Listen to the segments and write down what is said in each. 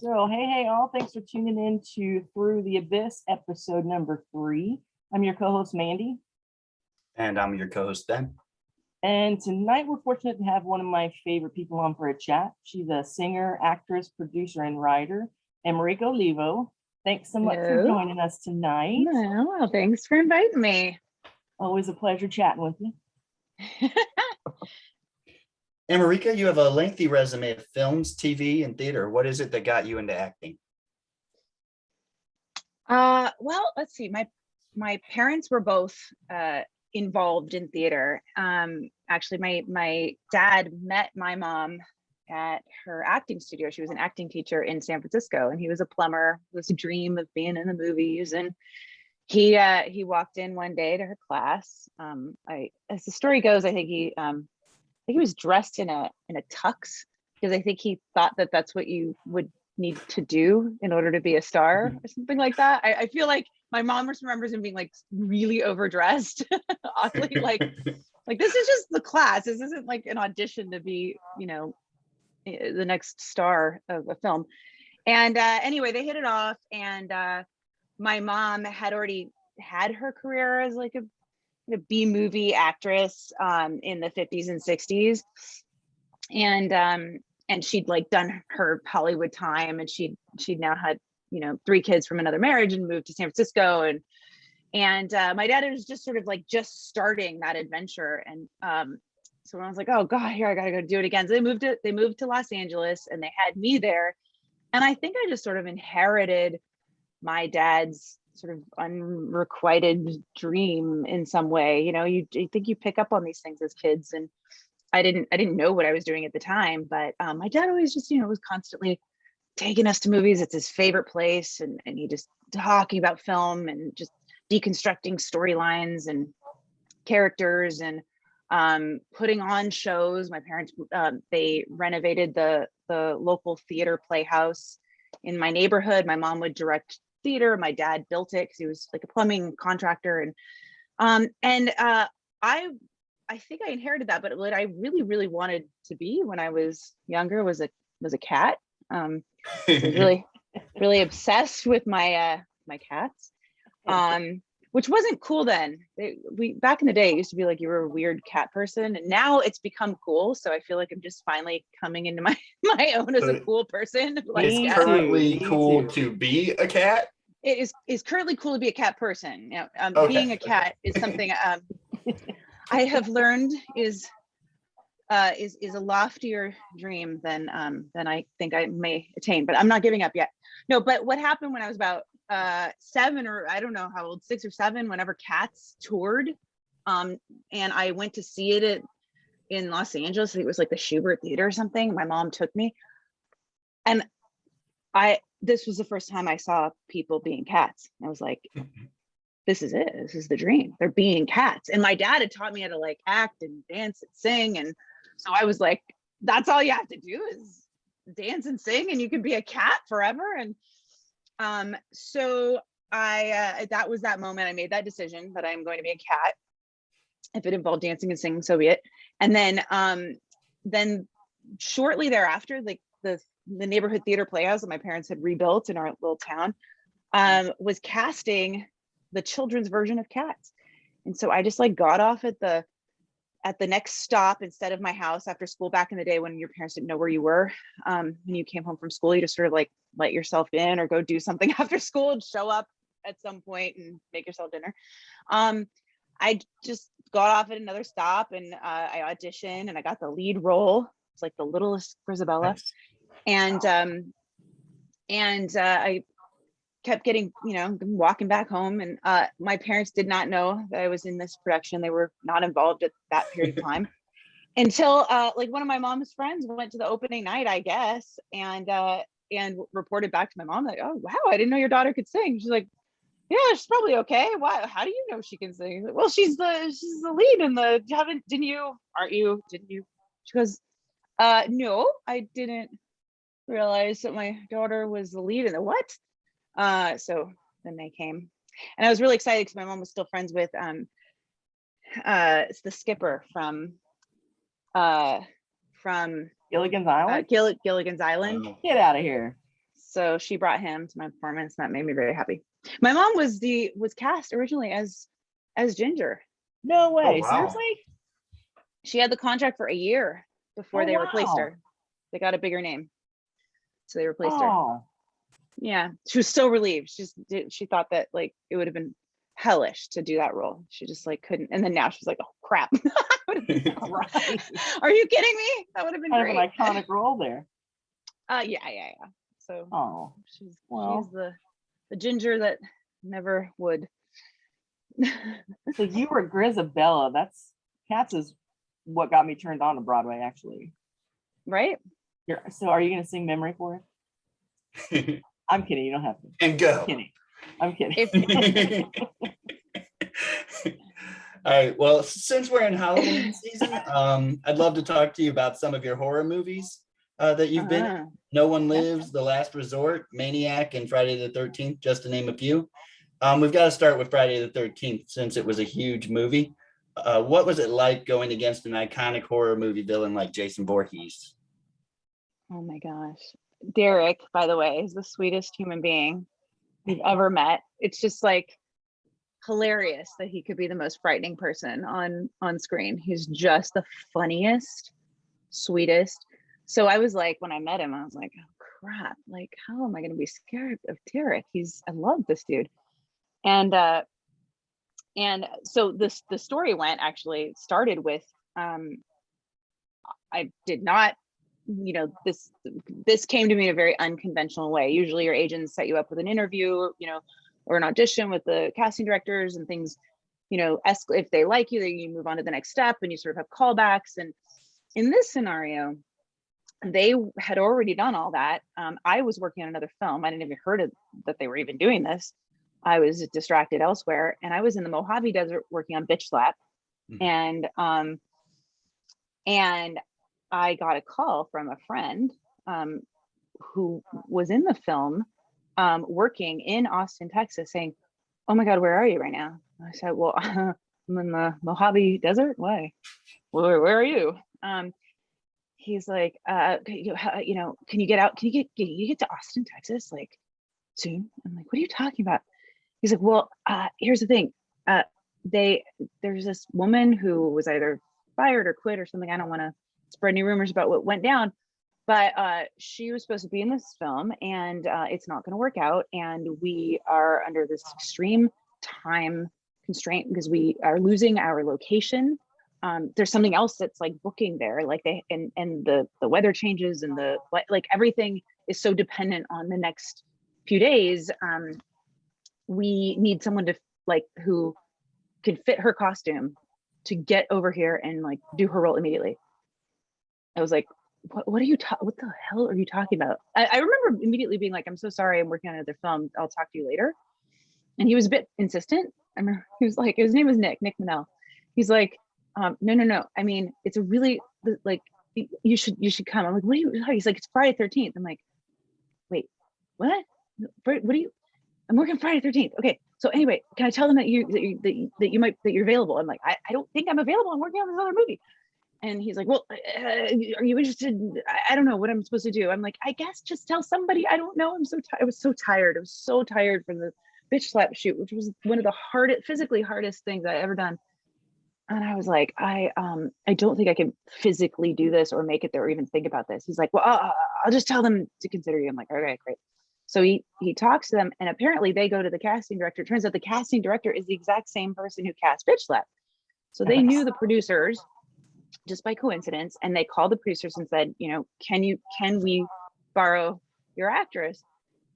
So, hey, all, thanks for tuning in to Through the Abyss, episode number 3. I'm your co-host, Mandy. And I'm your co-host, Ben. And tonight we're fortunate to have one of my favorite people on for a chat. She's a singer, actress, producer, and writer, Marika Olivo. Thanks so much for joining us tonight. Well, thanks for inviting me. Always a pleasure chatting with you. Marika, you have a lengthy resume of films, TV, and theater. What is it that got you into acting? Well, let's see. My parents were both involved in theater. Actually, my dad met my mom at her acting studio. She was an acting teacher in San Francisco, and he was a plumber. It was a dream of being in the movies, and he walked in one day to her class. As the story goes, I think he was dressed in a tux because I think he thought that that's what you would need to do in order to be a star or something like that. I feel like my mom just remembers him being like really overdressed, oddly like this is just the class. This isn't like an audition to be, the next star of a film. And anyway, they hit it off, and my mom had already had her career as like a B-movie actress in the 50s and 60s, and she'd like done her Hollywood time, and she'd now had 3 kids from another marriage and moved to San Francisco, and my dad was just sort of like just starting that adventure. And so when I was like, oh god, here I gotta go do it again, so they moved to Los Angeles, and they had me there, and I think I just sort of inherited my dad's sort of unrequited dream in some way. You think you pick up on these things as kids, and I didn't know what I was doing at the time, but my dad always just was constantly taking us to movies. It's his favorite place, and he just talking about film and just deconstructing storylines and characters, and putting on shows. My parents they renovated the local theater playhouse in my neighborhood. My mom would direct theater. My dad built it because he was like a plumbing contractor, and I think I inherited that. But what I really wanted to be when I was younger was a cat. I was really obsessed with my cats, which wasn't cool then. We back in the day, it used to be like you were a weird cat person, and now it's become cool. So I feel like I'm just finally coming into my own as a cool person. It's currently cool to be a cat. It is currently cool to be a cat person. Okay. Being a cat is something I have learned is a loftier dream than I think I may attain, but I'm not giving up yet. No, but what happened when I was about 7, or I don't know how old, 6 or 7, whenever Cats toured, and I went to see it in Los Angeles. I think it was like the Schubert Theater or something. My mom took me, and this was the first time I saw people being cats. I was like, this is it. This is the dream. They're being cats. And my dad had taught me how to like act and dance and sing. And so I was like, that's all you have to do is dance and sing, and you can be a cat forever. And so that was that moment I made that decision that I'm going to be a cat. If it involved dancing and singing, so be it. And then shortly thereafter, like the neighborhood theater playhouse that my parents had rebuilt in our little town was casting the children's version of Cats. And so I just like got off at the next stop instead of my house after school. Back in the day when your parents didn't know where you were, when you came home from school, you just sort of like let yourself in or go do something after school and show up at some point and make yourself dinner. I just got off at another stop, and I auditioned, and I got the lead role. It's like the littlest Grisabella. Nice. And I kept getting, walking back home, and my parents did not know that I was in this production. They were not involved at that period of time until like one of my mom's friends went to the opening night, I guess, and reported back to my mom like, oh wow, I didn't know your daughter could sing. She's like, yeah, she's probably okay. Why? How do you know she can sing? Like, well, she's the lead in the. Didn't you? She goes, no, I didn't realize that my daughter was the lead in the what? So then they came, and I was really excited because my mom was still friends with it's the skipper from Gilligan's Island. Gilligan's Island. Get out of here. So she brought him to my performance, and that made me very happy. My mom was cast originally as Ginger. No way. wow. Seriously? She had the contract for a year before Oh, they replaced wow. her. They got a bigger name, so they replaced her. Oh, Yeah, she was so relieved. She thought that like it would have been hellish to do that role. She just like couldn't. And then now she's like, oh crap. right. Are you kidding me? That would have been Kind great. of an iconic role there. Yeah. So Oh, she's well. the Ginger that never would. So you were Grisabella. Cats is what got me turned on to Broadway, actually. Right? So are you going to sing Memory for it? I'm kidding. You don't have to. And go. I'm kidding. If All right. Well, since we're in Halloween season, I'd love to talk to you about some of your horror movies that you've been in. No One Lives, The Last Resort, Maniac, and Friday the 13th, just to name a few. We've got to start with Friday the 13th since it was a huge movie. What was it like going against an iconic horror movie villain like Jason Voorhees? Oh my gosh. Derek, by the way, is the sweetest human being we've ever met. It's just like hilarious that he could be the most frightening person on screen. He's just the funniest, sweetest. So I was like, when I met him, I was like, oh crap, like how am I going to be scared of Derek? I love this dude. And so the story started with I did not, this came to me in a very unconventional way. Usually your agents set you up with an interview, or an audition with the casting directors and things, if they like you, then you move on to the next step and you sort of have callbacks. And in this scenario, they had already done all that. I was working on another film. I didn't even heard that they were even doing this. I was distracted elsewhere, and I was in the Mojave Desert working on Bitch Slap. Mm-hmm. And I got a call from a friend who was in the film, working in Austin, Texas, saying, "Oh my God, where are you right now?" I said, "Well, I'm in the Mojave Desert. Why? Where are you?" He's like, can you get out? Can you get to Austin, Texas, like soon? I'm like, what are you talking about? He's like, well, here's the thing. There's this woman who was either fired or quit or something. I don't want to spread any rumors about what went down, but she was supposed to be in this film, and it's not going to work out. And we are under this extreme time constraint because we are losing our location. There's something else that's like booking there, like and the weather changes and like everything is so dependent on the next few days. We need someone to who can fit her costume to get over here and like do her role immediately. I was like, what the hell are you talking about? I remember immediately being like, I'm so sorry, I'm working on another film, I'll talk to you later. And he was a bit insistent. I remember he was like, his name was Nick Manel. He's like, no. I mean, it's a really like, you should come. I'm like, what are you? He's like, it's Friday 13th. I'm like, wait, what? What are you? I'm working Friday 13th. Okay. So anyway, can I tell them that you're available? I'm like, I don't think I'm available. I'm working on this other movie. And he's like, well, are you interested? I don't know what I'm supposed to do. I'm like, I guess just tell somebody. I don't know. I was so tired. I was so tired from the Bitch Slap shoot, which was one of the physically hardest things I ever done. And I was like, I don't think I can physically do this or make it there or even think about this. He's like, well, I'll just tell them to consider you. I'm like, okay, great. So he talks to them, and apparently they go to the casting director. It turns out the casting director is the exact same person who cast Bitch Slap. So they knew the producers just by coincidence, and they called the producers and said, can we borrow your actress?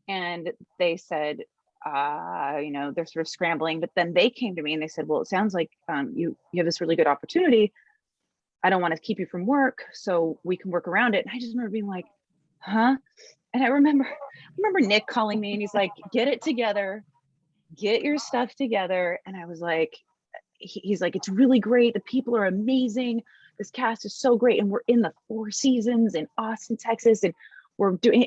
And they said, they're sort of scrambling, but then they came to me and they said, well, it sounds like you have this really good opportunity. I don't want to keep you from work, so we can work around it. And I just remember being like, huh? And I remember Nick calling me and he's like, get it together, get your stuff together. And I was like, he's like, it's really great. The people are amazing. This cast is so great. And we're in the Four Seasons in Austin, Texas. And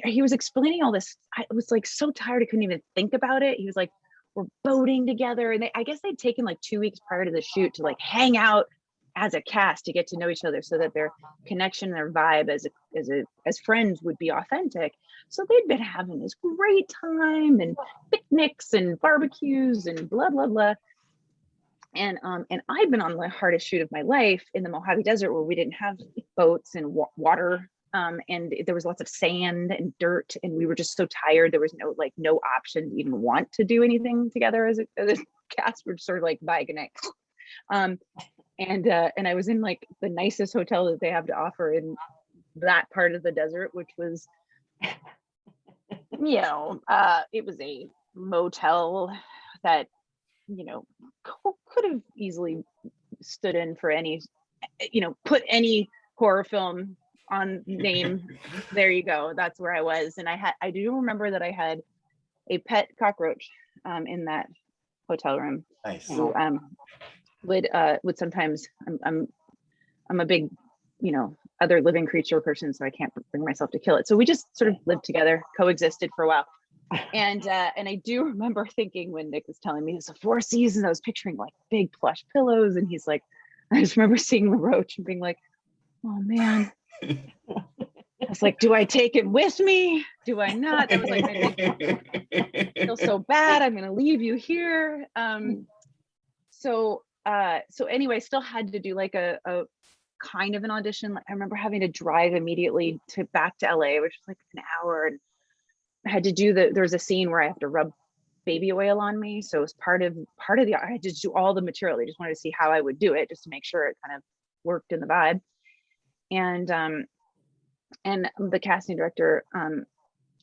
he was explaining all this. I was like so tired. I couldn't even think about it. He was like, we're boating together. And I guess they'd taken like 2 weeks prior to the shoot to like hang out as a cast to get to know each other so that their connection, their vibe as friends would be authentic. So they'd been having this great time and picnics and barbecues and blah, blah, blah. And I'd been on the hardest shoot of my life in the Mojave Desert, where we didn't have boats and water. And there was lots of sand and dirt, and we were just so tired. There was no option to even want to do anything together as a cast. We're just sort of like, bye, good night. And I was in like the nicest hotel that they have to offer in that part of the desert, which was, it was a motel that, could have easily stood in for any, put any horror film on name. There you go. That's where I was. And I do remember that I had a pet cockroach in that hotel room. Nice. Who would sometimes, I'm a big, other living creature person, so I can't bring myself to kill it. So we just sort of lived together, coexisted for a while. And I do remember thinking, when Nick was telling me it's a 4 seasons, I was picturing like big plush pillows, and he's like, I just remember seeing the roach and being like, oh man. I was like, do I take it with me? Do I not? That was like my big, I feel so bad. I'm gonna leave you here. So anyway, still had to do like a kind of an audition. I remember having to drive immediately back to LA, which was like an hour, and I had to do there's a scene where I have to rub baby oil on me. So it was part of the, I had to do all the material. They just wanted to see how I would do it, just to make sure it kind of worked in the vibe. And the casting director,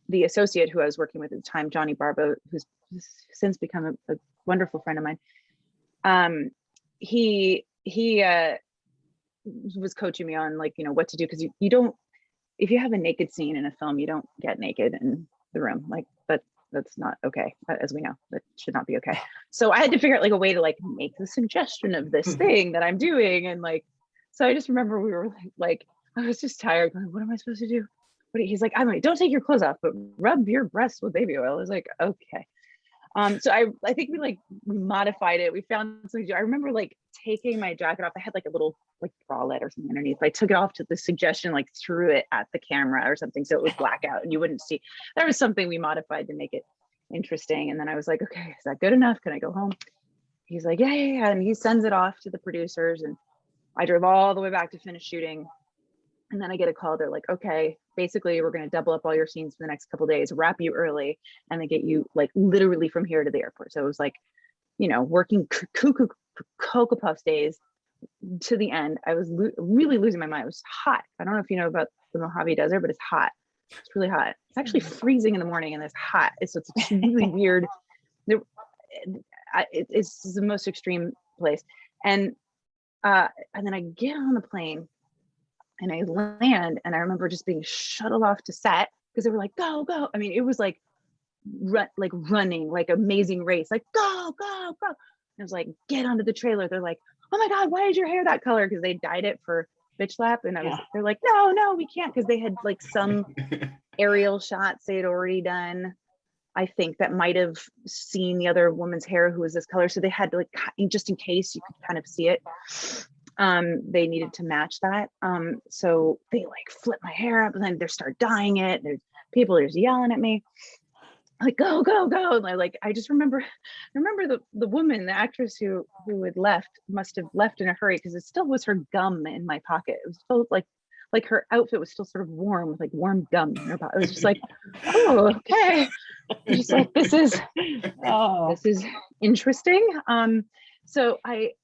the associate who I was working with at the time, Johnny Barbo, who's since become a wonderful friend of mine. He was coaching me on like, what to do. Cause you don't, if you have a naked scene in a film, you don't get naked in the room. Like that's not okay. As we know, that should not be okay. So I had to figure out like a way to like make the suggestion of this thing that I'm doing. And like, so I just remember we were like, I was just tired. Going, what am I supposed to do? He's like, don't take your clothes off, but rub your breasts with baby oil. I was like, okay. So I think we modified it. We found something to do. I remember like taking my jacket off. I had like a little like bralette or something underneath. I took it off to the suggestion, like threw it at the camera or something, so it would black out and you wouldn't see. There was something we modified to make it interesting. And then I was like, okay, is that good enough? Can I go home? He's like, yeah. And he sends it off to the producers, and I drove all the way back to finish shooting. And then I get a call. They're like, okay, basically we're going to double up all your scenes for the next couple of days, wrap you early, and then get you like literally from here to the airport. So it was like, working Cocoa Puffs days to the end. I was really losing my mind. It was hot. I don't know if you know about the Mojave Desert, but it's hot. It's really hot. It's actually freezing in the morning, and it's hot. It's really weird. It's the most extreme place. And then I get on the plane and I land, and I remember just being shuttled off to set because they were like, go, go. I mean, it was like running, like Amazing Race, like go, go, go. And I was like, get onto the trailer. They're like, oh my God, why is your hair that color? Because they dyed it for Bitch Slap. And they're like, no, we can't. Because they had like some aerial shots they had already done, I think, that might have seen the other woman's hair who was this color. So they had to like, just in case you could kind of see it. They needed to match that. So they like flip my hair up, and then they start dyeing it. There's people just yelling at me, like, go, go, go. And I just remember the woman, the actress who had left, must have left in a hurry because it still was her gum in my pocket. It was still like her outfit was still sort of warm with like warm gum in her pocket. It was just like, oh, okay. Just like, this is interesting. So I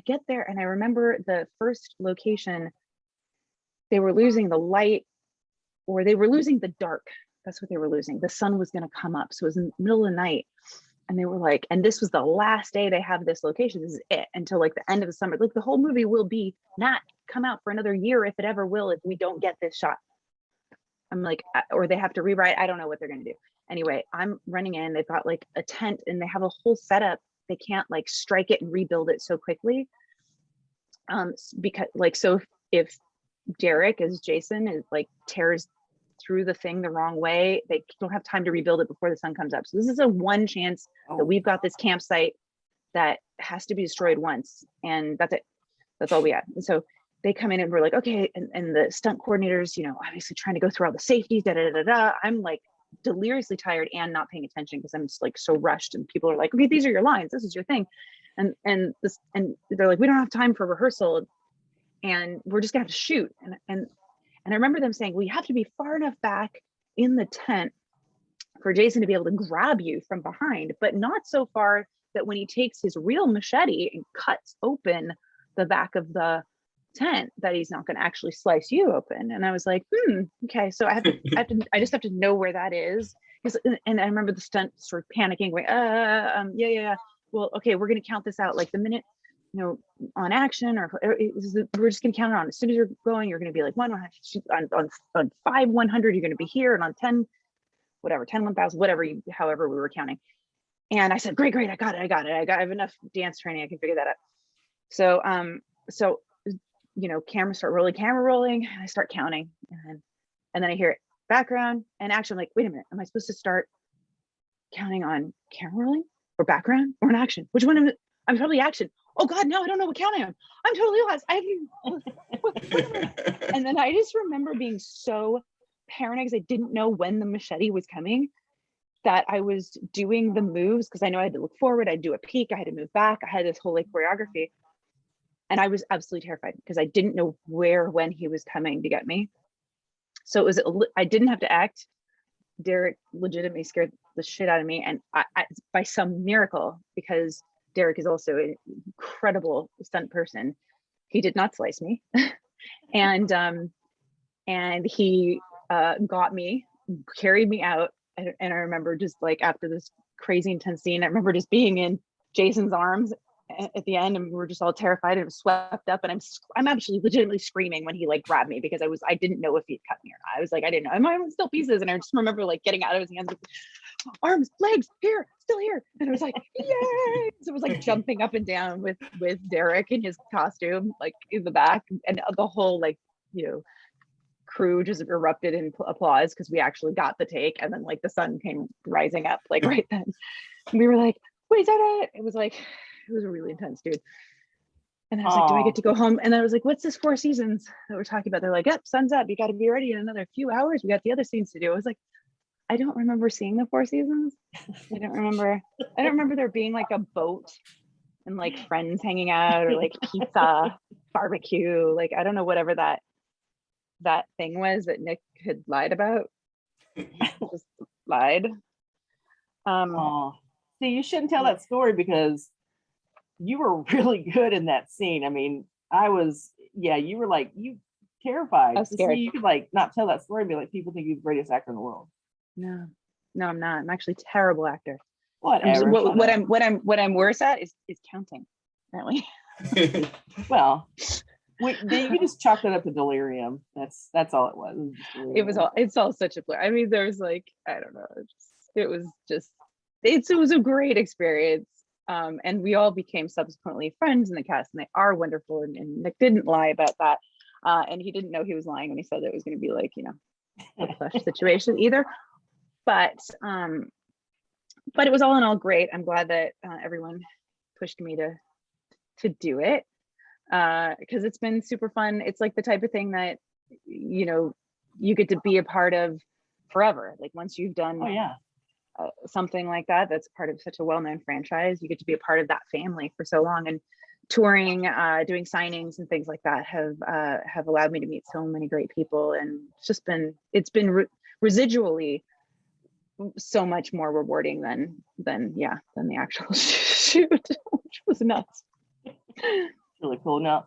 get there, and I remember the first location, they were losing the light, or they were losing the dark. That's what they were losing. The sun was going to come up. So it was in the middle of the night. And they were like, and this was the last day they have this location. This is it until like the end of the summer. Like the whole movie will be not come out for another year, if it ever will, if we don't get this shot. I'm like, or they have to rewrite. I don't know what they're going to do. Anyway, I'm running in. They've got like a tent, and they have a whole setup. They can't like strike it and rebuild it so quickly. Because like, so if Derek as Jason is like tears through the thing the wrong way, they don't have time to rebuild it before the sun comes up. So this is a one chance that we've got this campsite that has to be destroyed once, and that's it. That's all we had. And so they come in and we're like, okay. And the stunt coordinators, you know, obviously trying to go through all the safeties, da da da da. I'm like deliriously tired and not paying attention because I'm just like so rushed. And people are like, okay, these are your lines. This is your thing. And they're like, we don't have time for rehearsal, and we're just gonna have to shoot. And I remember them saying, well, you have to be far enough back in the tent for Jason to be able to grab you from behind, but not so far that when he takes his real machete and cuts open the back of the tent, that he's not going to actually slice you open. And I was like, okay, so I just have to know where that is. And I remember the stunt sort of panicking, going, yeah. Well, okay, we're going to count this out. Like the minute, you know, on action, or we're just going to count it on. As soon as you're going, you're going to be like on 5 100, you're going to be here, and on 10 whatever, 10 1000, whatever, however we were counting. And I said, great, I got it. I have enough dance training, I can figure that out. So you know, camera rolling, and I start counting, and then I hear it, background and action. I'm like, wait a minute, am I supposed to start counting on camera rolling or background or an action? Which one am I? I'm probably action. Oh God, no, I don't know what counting I'm totally lost. And then I just remember being so paranoid because I didn't know when the machete was coming, that I was doing the moves because I know I had to look forward, I'd do a peek, I had to move back, I had this whole like choreography. And I was absolutely terrified because I didn't know when he was coming to get me. So I didn't have to act. Derek legitimately scared the shit out of me. And I by some miracle, because Derek is also an incredible stunt person, he did not slice me. and he got me, carried me out. And I remember just like after this crazy intense scene, I remember just being in Jason's arms at the end, and we were just all terrified and swept up, and I'm actually legitimately screaming when he like grabbed me, because I didn't know if he'd cut me or not. I was like, I didn't know, my arms still pieces, and I just remember like getting out of his hands, arms, legs, here, still here, and I was like, yay! So it was like jumping up and down with Derek in his costume, like in the back, and the whole like, you know, crew just erupted in applause because we actually got the take, and then like the sun came rising up like right then. And we were like, wait, is that it? It was a really intense, dude. And I was like, do I get to go home? And I was like, what's this 4 seasons that we're talking about? They're like, yep, sun's up, you got to be ready in another few hours, we got the other scenes to do. I was like, I don't remember seeing the 4 seasons. I don't remember there being like a boat and like friends hanging out, or like pizza, barbecue, like I don't know, whatever that thing was that Nick had lied about. Just lied. See, you shouldn't tell that story, because you were really good in that scene. I mean, you were like, you terrified. I was scared. See, you could like not tell that story and be like, people think you're the greatest actor in the world. No, I'm not. I'm actually a terrible actor. Whatever. What I'm worse at is counting, apparently. Well, you just chalked it up to delirium. That's all it was. It's all such a blur. I mean, there's like, I don't know. It was a great experience. And we all became subsequently friends in the cast, and they are wonderful. And Nick didn't lie about that. And he didn't know he was lying when he said that it was going to be like, you know, a plush situation either. But it was all in all great. I'm glad that everyone pushed me to do it, because it's been super fun. It's like the type of thing that, you know, you get to be a part of forever. Like once you've done something like that, that's part of such a well-known franchise, you get to be a part of that family for so long. And touring, doing signings and things like that have allowed me to meet so many great people, and it's been residually so much more rewarding than the actual shoot, which was nuts. Really cool. Now,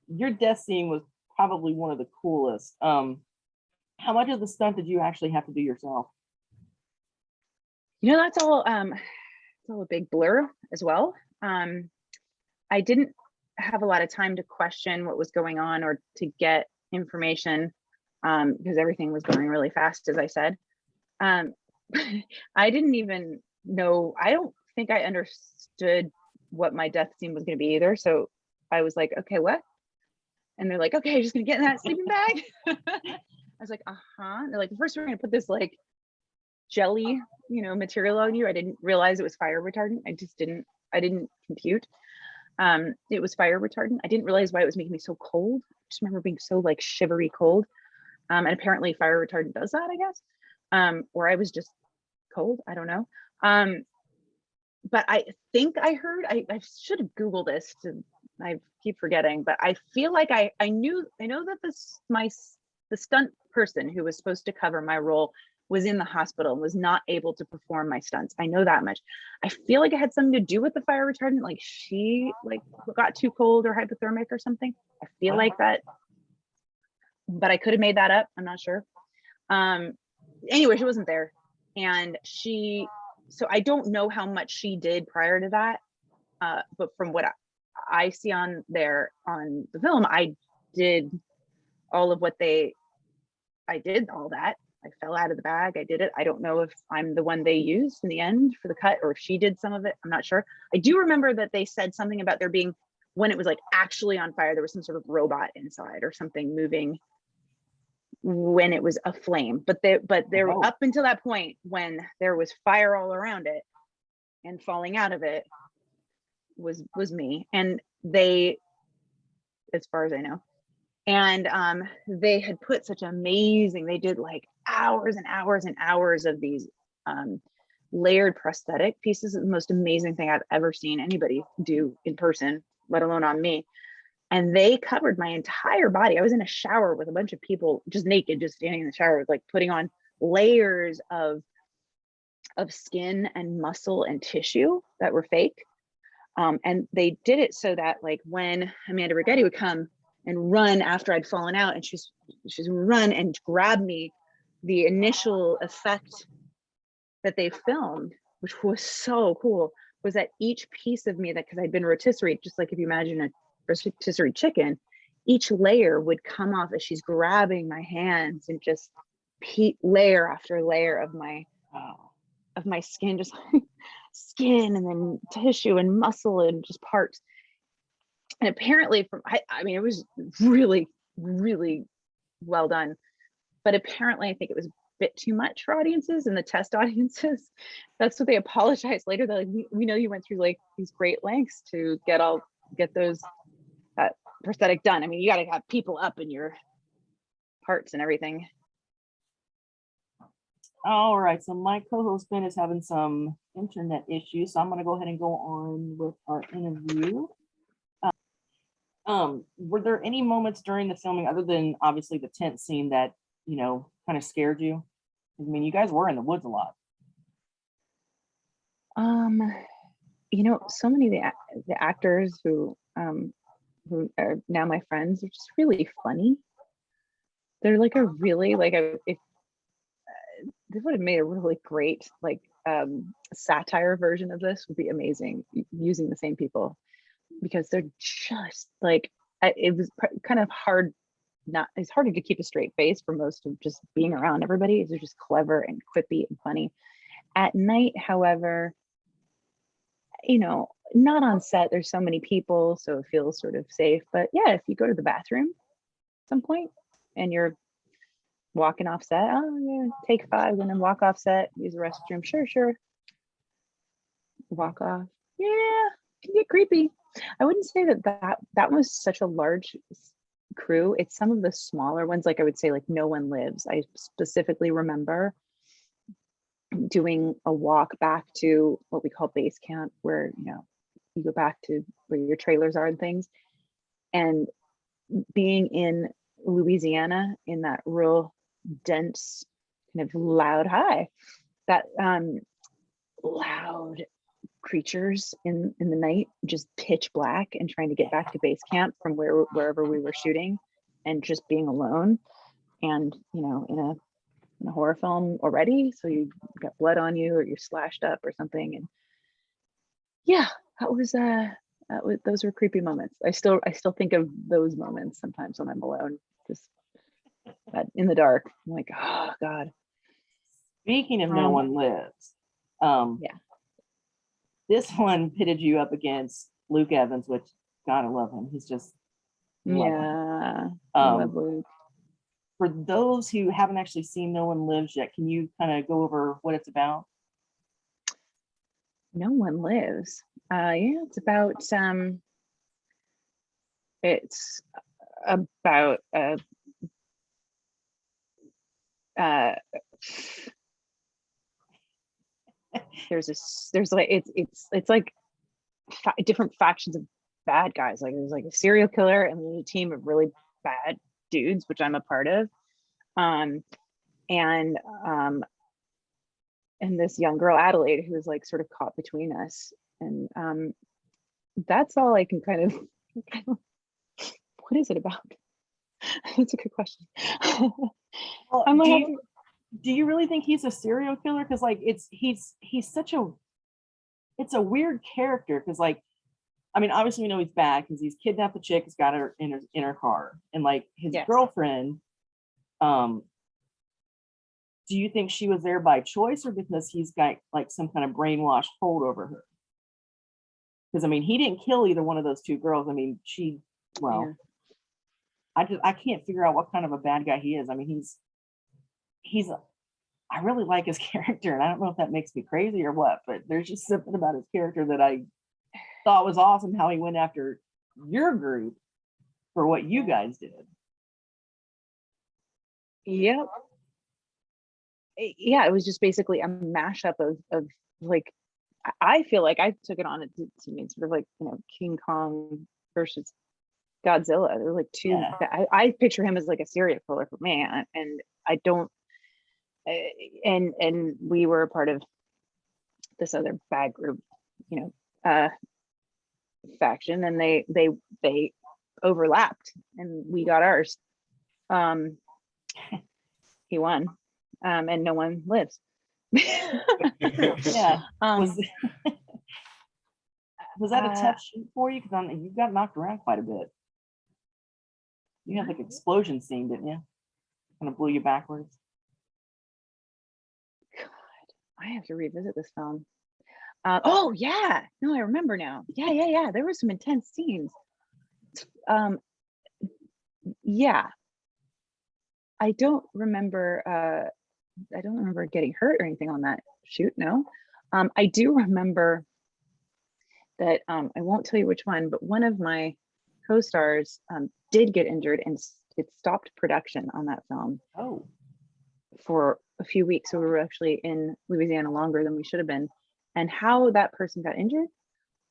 your death scene was probably one of the coolest. How much of the stunt did you actually have to do yourself? You know, it's all a big blur as well. I didn't have a lot of time to question what was going on or to get information, because everything was going really fast, as I said. I didn't even know, I don't think I understood what my death scene was going to be either. So I was like, okay, what? And they're like, okay, you're just going to get in that sleeping bag. I was like, and they're like, first we're going to put this like jelly, you know, material on you. I didn't realize it was fire retardant. I didn't compute. It was fire retardant. I didn't realize why it was making me so cold. I just remember being so like shivery cold. And apparently fire retardant does that, I guess. Or I was just cold. I don't know. But I think I heard, I should have Googled this I keep forgetting, but I feel like I know that the stunt person who was supposed to cover my role was in the hospital and was not able to perform my stunts. I know that much. I feel like it had something to do with the fire retardant, like she like got too cold or hypothermic or something. I feel like that, but I could have made that up. I'm not sure. Anyway, she wasn't there. And so I don't know how much she did prior to that. But from what I see on the film, I did all of what I did all that. I fell out of the bag. I did it. I don't know if I'm the one they used in the end for the cut or if she did some of it. I'm not sure. I do remember that they said something about there being, when it was like actually on fire, there was some sort of robot inside or something moving when it was aflame. But there up until that point when there was fire all around it and falling out of it was me. And they, as far as I know, and they had put such amazing, they did like hours and hours and hours of these layered prosthetic pieces. The most amazing thing I've ever seen anybody do in person, let alone on me. And they covered my entire body. I was in a shower with a bunch of people just naked, just standing in the shower, like putting on layers of skin and muscle and tissue that were fake. And they did it so that like when Amanda Rigetti would come and run after I'd fallen out, and she's run and grab me, the initial effect that they filmed, which was so cool, was that each piece of me, that because I'd been rotisserie, just like if you imagine a rotisserie chicken, each layer would come off as she's grabbing my hands, and just layer after layer of my skin, just skin and then tissue and muscle and just parts. And apparently I mean, it was really, really well done. But apparently I think it was a bit too much for audiences and the test audiences. That's what they apologized later. They're like, we know you went through like these great lengths to get those prosthetic done. I mean, you got to have people up in your parts and everything. All right, so my co-host Ben is having some internet issues, so I'm going to go ahead and go on with our interview. Were there any moments during the filming, other than obviously the tent scene, that kind of scared you? I mean, you guys were in the woods a lot. So many of the actors who are now my friends are just really funny. They're like a really if they would have made a really great satire version of this would be amazing, using the same people, because they're just like, it was kind of hard. It's harder to keep a straight face for most of just being around everybody. They're just clever and quippy and funny. At night, however, not on set, there's so many people, so it feels sort of safe. But yeah, if you go to the bathroom at some point and you're walking off set, oh yeah, take 5 and then walk off set, use the restroom, sure, walk off, yeah, it can get creepy. I wouldn't say that was such a large crew. It's some of the smaller ones, like I would say like No One Lives. I specifically remember doing a walk back to what we call base camp, where you go back to where your trailers are and things, and being in Louisiana in that real dense kind of loud that loud creatures in the night, just pitch black, and trying to get back to base camp from wherever we were shooting, and just being alone, and in a horror film already, so you got blood on you or you're slashed up or something. And yeah, those were creepy moments. I still think of those moments sometimes when I'm alone, just in the dark. I'm like, oh God. Speaking of No One Lives, yeah, this one pitted you up against Luke Evans, which, God, I love him. He's just I love Luke. For those who haven't actually seen No One Lives yet, can you kind of go over what it's about? No One Lives. Yeah, it's about It's about there's like it's like different factions of bad guys. Like there's like a serial killer and then a team of really bad dudes, which I'm a part of. And this young girl Adelaide, who is like sort of caught between us. And that's all I can kind of what is it about? That's a good question. Well, I'm like, do you really think he's a serial killer? Because like he's such a it's a weird character. Because like, I mean, obviously we know he's bad because he's kidnapped the chick, he's got her in her car, and like his girlfriend. Do you think she was there by choice or because he's got like some kind of brainwash hold over her? Because I mean, he didn't kill either one of those two girls. I mean, I can't figure out what kind of a bad guy he is. I mean, I really like his character, and I don't know if that makes me crazy or what, but there's just something about his character that I thought was awesome, how he went after your group for what you guys did. Yep. Yeah, it was just basically a mashup of like, I feel like I took it on to mean sort of like, you know, King Kong versus Godzilla. They're like two. Yeah. I picture him as like a serial killer for me, and I don't. And we were a part of this other bad group, you know, faction, and they overlapped, and we got ours. He won, and no one lives. Yeah. Was that a tough shoot for you? Because you got knocked around quite a bit. You had like an explosion scene, didn't you? Kind of blew you backwards. God, I have to revisit this film. Oh yeah, no, I remember now. Yeah. There were some intense scenes. Yeah, I don't remember. I don't remember getting hurt or anything on that shoot. No, I do remember that. I won't tell you which one, but one of my co-stars did get injured, and it stopped production on that film. Oh. For a few weeks. So we were actually in Louisiana longer than we should have been. And how that person got injured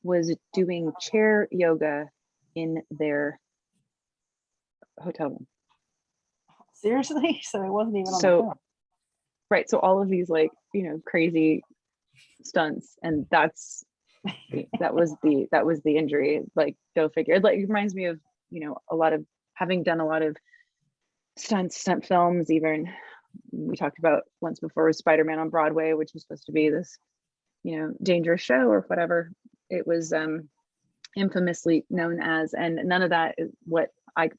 was doing chair yoga in their hotel room. Seriously? So it wasn't even on the film. Right. So all of these like, you know, crazy stunts, and that was the injury. Like, go figure. Like, it reminds me of, you know, a lot of having done a lot of stunt films. Even we talked about once before with Spider-Man on Broadway, which was supposed to be this, you know, dangerous show or whatever it was infamously known as. And none of that is what I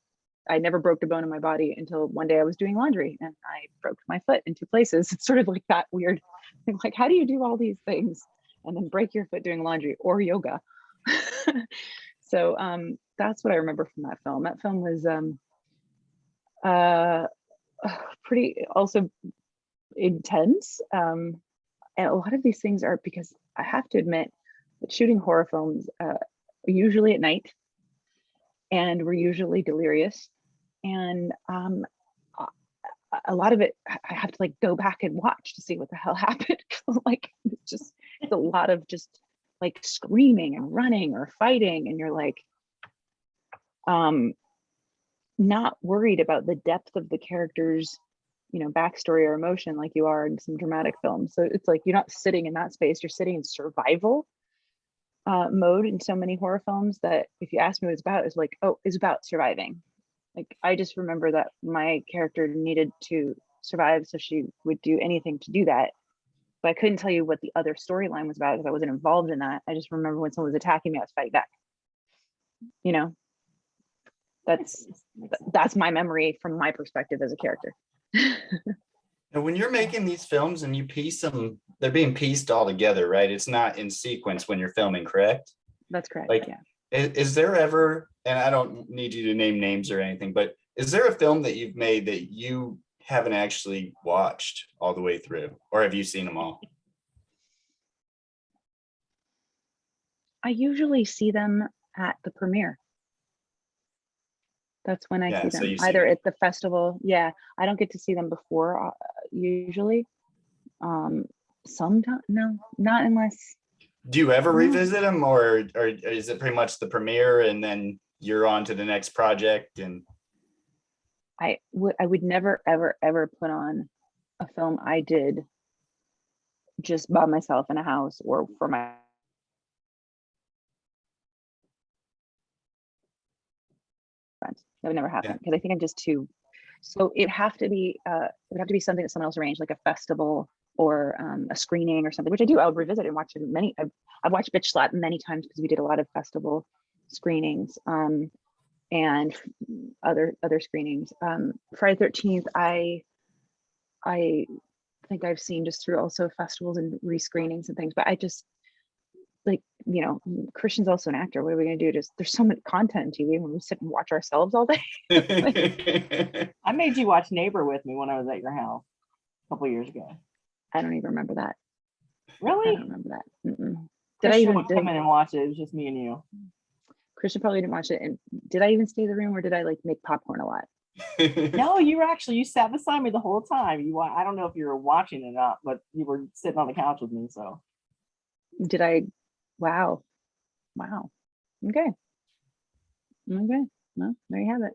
never broke a bone in my body until one day I was doing laundry and I broke my foot in two places. It's sort of like that weird thing, like, how do you do all these things and then break your foot doing laundry or yoga? So that's what I remember from that film. That film was pretty also intense. And a lot of these things are because I have to admit that shooting horror films usually at night, and we're usually delirious, and a lot of it I have to like go back and watch to see what the hell happened. Like it's a lot of just like screaming and running or fighting, and you're like not worried about the depth of the characters, you know, backstory or emotion like you are in some dramatic films. So it's like you're not sitting in that space, you're sitting in survival mode in so many horror films that if you ask me what it's about, it's like, oh, it's about surviving. Like, I just remember that my character needed to survive, so she would do anything to do that. But I couldn't tell you what the other storyline was about because I wasn't involved in that. I just remember when someone was attacking me, I was fighting back. You know, that's my memory from my perspective as a character. And when you're making these films and you piece them, they're being pieced all together, right? It's not in sequence when you're filming, correct? That's correct. Like, yeah. Is there ever, and I don't need you to name names or anything, but is there a film that you've made that you haven't actually watched all the way through, or have you seen them all? I usually see them at the premiere. That's when I Yeah, see so them, you see either them. at the festival. Yeah, I don't get to see them before usually. Sometimes, no, not unless. Do you ever No. revisit them, or is it pretty much the premiere and then you're on to the next project? And I would never ever ever put on a film I did just by myself in a house or for my friends. That would never happen yeah. because I think I'm just too. So it would have to be something that someone else arranged, like a festival or a screening or something, which I do. I would revisit and watch it many. I've watched Bitch Slap many times because we did a lot of festival screenings and other screenings. Friday 13th, I think I've seen just through also festivals and rescreenings and things, but I just like, you know, Christian's also an actor. What are we gonna do? Just there's so much content on TV when we sit and watch ourselves all day. I made you watch Neighbor with me when I was at your house a couple years ago. I don't even remember that. I Really? don't remember that. Mm-mm. Christian would come in and watch it. It was just me and you. Christian probably didn't watch it. And did I even stay in the room or did I like make popcorn a lot? No, you sat beside me the whole time. I don't know if you were watching it or not, but you were sitting on the couch with me. So Did I? Wow. Okay. Well, there you have it.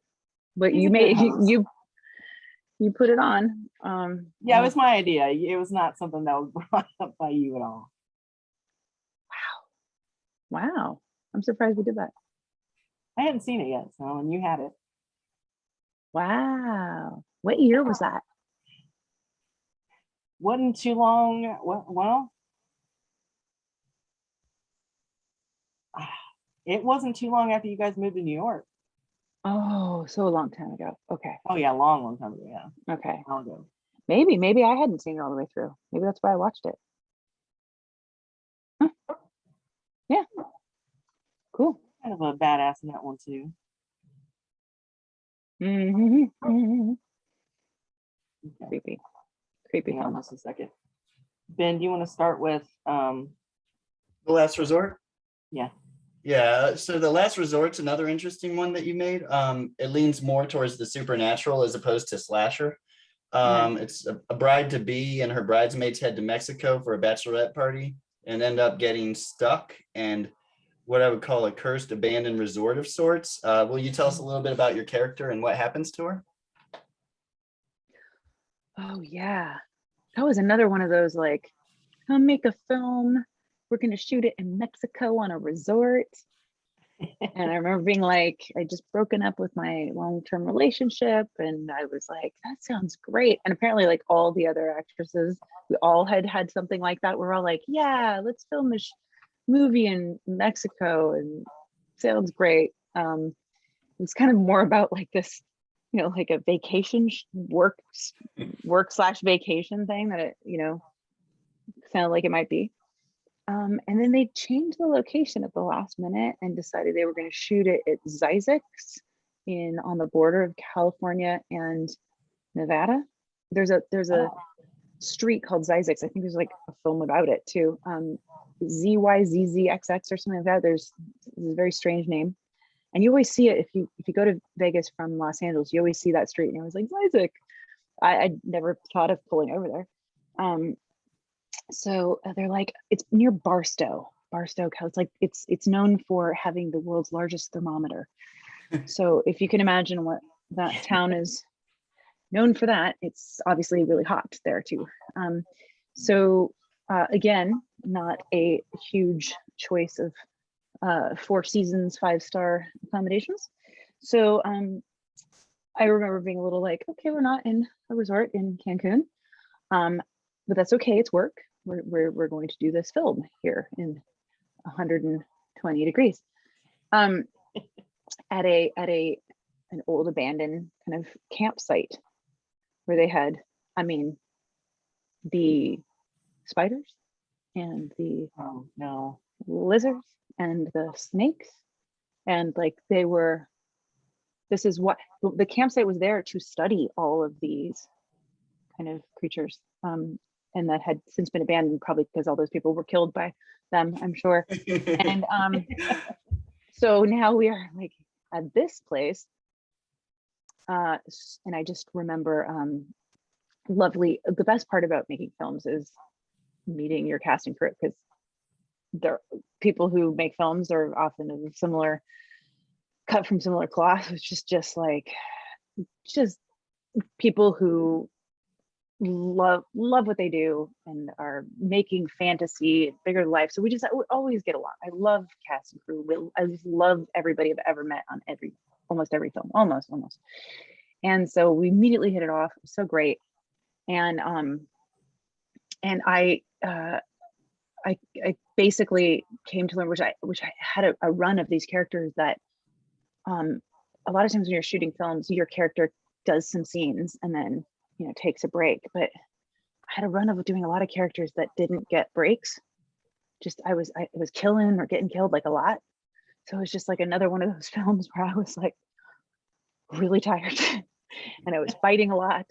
But He's you a good made host. you put it on. Yeah, it was my idea. It was not something that was brought up by you at all. Wow. I'm surprised we did that. I hadn't seen it yet, so and you had it. Wow. What year was that? Wasn't too long. Well, it wasn't too long after you guys moved to New York. Oh, so a long time ago. Okay. Oh yeah, long time ago. Yeah, Okay. long ago. Maybe I hadn't seen it all the way through. Maybe that's why I watched it. Huh. Yeah. Cool. Kind of a badass in that one too. Mm-hmm. Okay. Creepy Hang on film. just a second. Ben, do you want to start with The Last Resort? Yeah. Yeah, so The Last Resort's another interesting one that you made. It leans more towards the supernatural as opposed to slasher. It's a bride-to-be and her bridesmaids head to Mexico for a bachelorette party and end up getting stuck and what I would call a cursed abandoned resort of sorts. Will you tell us a little bit about your character and what happens to her? Oh yeah. That was another one of those like, come make a film. We're gonna shoot it in Mexico on a resort. And I remember being like, I just broken up with my long-term relationship, and I was like, that sounds great. And apparently, like all the other actresses, we all had something like that. We're all like, yeah, let's film this movie in Mexico, and sounds great. It's kind of more about like this, you know, like a vacation work / vacation thing that it, you know, sounded like it might be. And then they changed the location at the last minute and decided they were going to shoot it at Zizek's on the border of California and Nevada. There's a street called Zizek's. I think there's like a film about it too. ZYZZXX or something like that. There's a very strange name. And you always see it if you go to Vegas from Los Angeles, you always see that street. And I was like, Zizek. I never thought of pulling over there. So they're like, it's near Barstow, it's like it's known for having the world's largest thermometer. So if you can imagine what that town is known for, that it's obviously really hot there too. So again, not a huge choice of 4 seasons 5-star accommodations. So I remember being a little like, okay, we're not in a resort in Cancun, but that's okay, it's work. We're going to do this film here in 120 degrees at an old abandoned kind of campsite where they had, I mean, the spiders and the lizards and the snakes, and like this is what the campsite was there to study all of these kind of creatures. And that had since been abandoned, probably because all those people were killed by them, I'm sure. And so now we are like at this place, And I just remember the best part about making films is meeting your cast and crew, because they're people who make films are often of similar, cut from similar cloth, which is just people who love what they do and are making fantasy bigger life. So we always get along. I love cast and crew. I just love everybody I've ever met on almost every film, almost. And so we immediately hit it off. It was so great. And I basically came to learn, which I had a run of these characters that a lot of times when you're shooting films, your character does some scenes and then takes a break. But I had a run of doing a lot of characters that didn't get breaks. Just I was killing or getting killed like a lot. So it was just like another one of those films where I was like really tired and I was fighting a lot.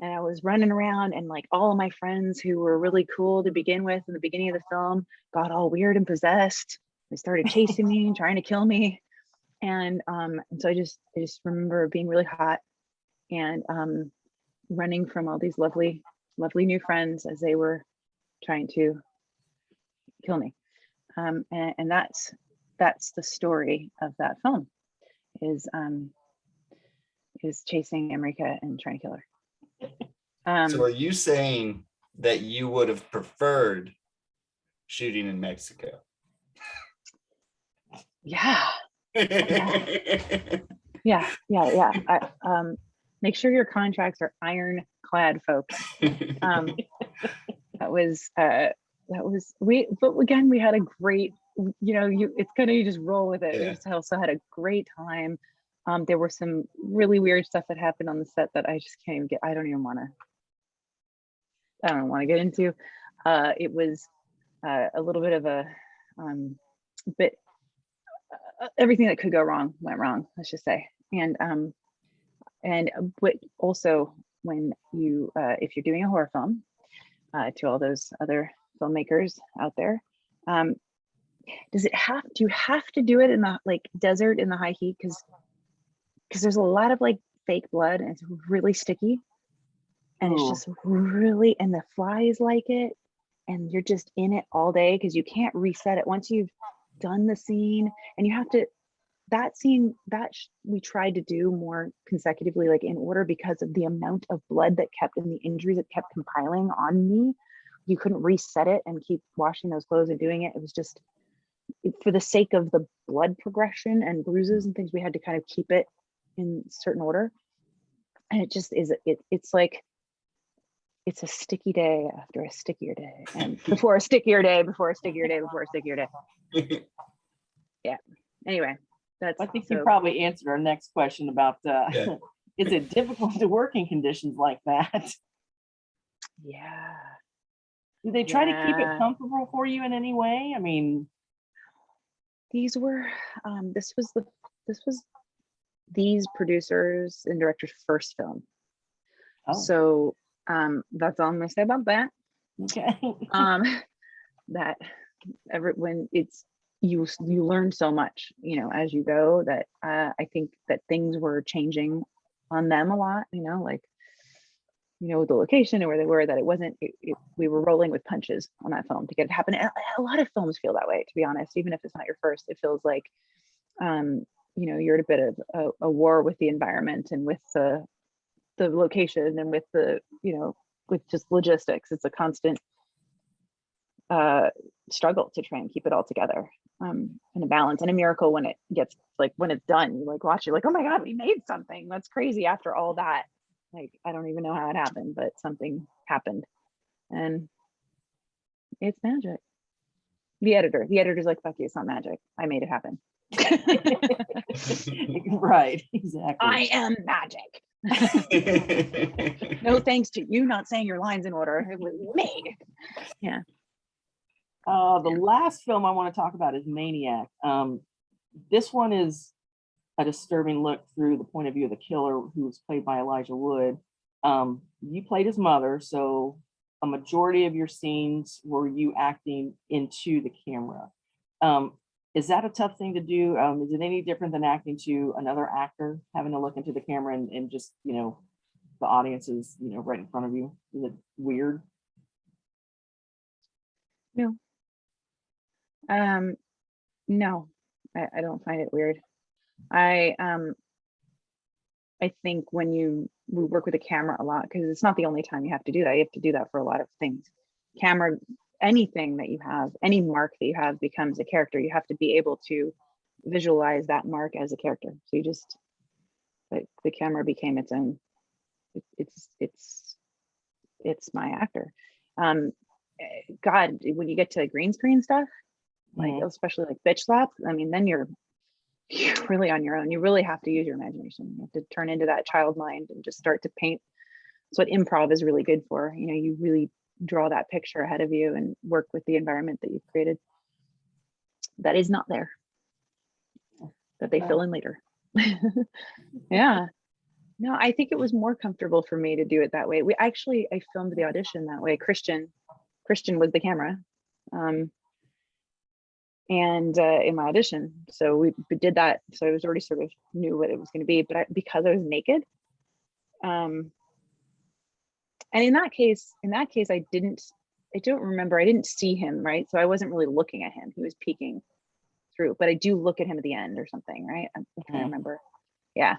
And I was running around, and like all of my friends who were really cool to begin with in the beginning of the film got all weird and possessed. They started chasing me and trying to kill me. And so I just remember being really hot and running from all these lovely new friends as they were trying to kill me. And that's the story of that film, is chasing America and trying to kill her. So are you saying that you would have preferred shooting in Mexico? Yeah. Yeah. Make sure your contracts are ironclad, folks. But again, we had a great, it's kind of, you just roll with it. Yeah. We just also had a great time. There were some really weird stuff that happened on the set that I just can't even I don't want to get into. It was a little bit of a bit everything that could go wrong went wrong, let's just say. And but also when you if you're doing a horror film, to all those other filmmakers out there, do you have to do it in the desert in the high heat, because there's a lot of fake blood and it's really sticky, and it's just really, and the flies like it, and you're just in it all day because you can't reset it once you've done the scene. And you have to, that scene we tried to do more consecutively, in order, because of the amount of blood that kept, and the injuries that kept compiling on me. You couldn't reset it and keep washing those clothes and doing it. It was just, for the sake of the blood progression and bruises and things, we had to kind of keep it in certain order. And it just is, it's like, it's a sticky day after a stickier day, and before a stickier day, before a stickier day, before a stickier day. Yeah. Anyway, I think you probably answered our next question about is it difficult to work in conditions like that? Yeah. Do they try to keep it comfortable for you in any way? I mean, these were this was these producers and directors' first film. Oh. So that's all I'm gonna say about that. Okay. That when it's you learn so much, as you go, that I think that things were changing on them a lot, with the location and where they were, that it wasn't, we were rolling with punches on that film to get it to happen. And a lot of films feel that way, to be honest. Even if it's not your first, it feels like you're at a bit of a war with the environment and with the location and with the with just logistics. It's a constant struggle to try and keep it all together in a balance, and a miracle when it gets, when it's done. You watch it, oh my god, we made something. That's crazy. After all that, I don't even know how it happened, but something happened, and it's magic. The editor's like, fuck you, it's not magic, I made it happen. Right, exactly. I am magic. No thanks to you not saying your lines in order. It was me. Yeah. The last film I want to talk about is Maniac. This one is a disturbing look through the point of view of the killer, who was played by Elijah Wood. You played his mother, so a majority of your scenes were you acting into the camera. Is that a tough thing to do? Is it any different than acting to another actor, having to look into the camera and just, the audience is, right in front of you? Is it weird? No. No, I don't find it weird. I think when we work with a camera a lot, because it's not the only time you have to do that. You have to do that for a lot of things. Camera, anything that you have, any mark that you have becomes a character. You have to be able to visualize that mark as a character. So you just, like, the camera became its own. It's my actor. God, when you get to green screen stuff, like especially like bitch slap, I mean, then you're really on your own. You really have to use your imagination. You have to turn into that child mind and just start to paint. That's what improv is really good for. You really draw that picture ahead of you and work with the environment that you've created that is not there, that they fill in later. Yeah. No, I think it was more comfortable for me to do it that way. I filmed the audition that way. Christian was the camera. And in my audition, so we did that. So I was already sort of knew what it was going to be, but because I was naked, and in that case, I don't remember. I didn't see him, right? So I wasn't really looking at him. He was peeking through, but I do look at him at the end or something, right? I can't remember. Yeah.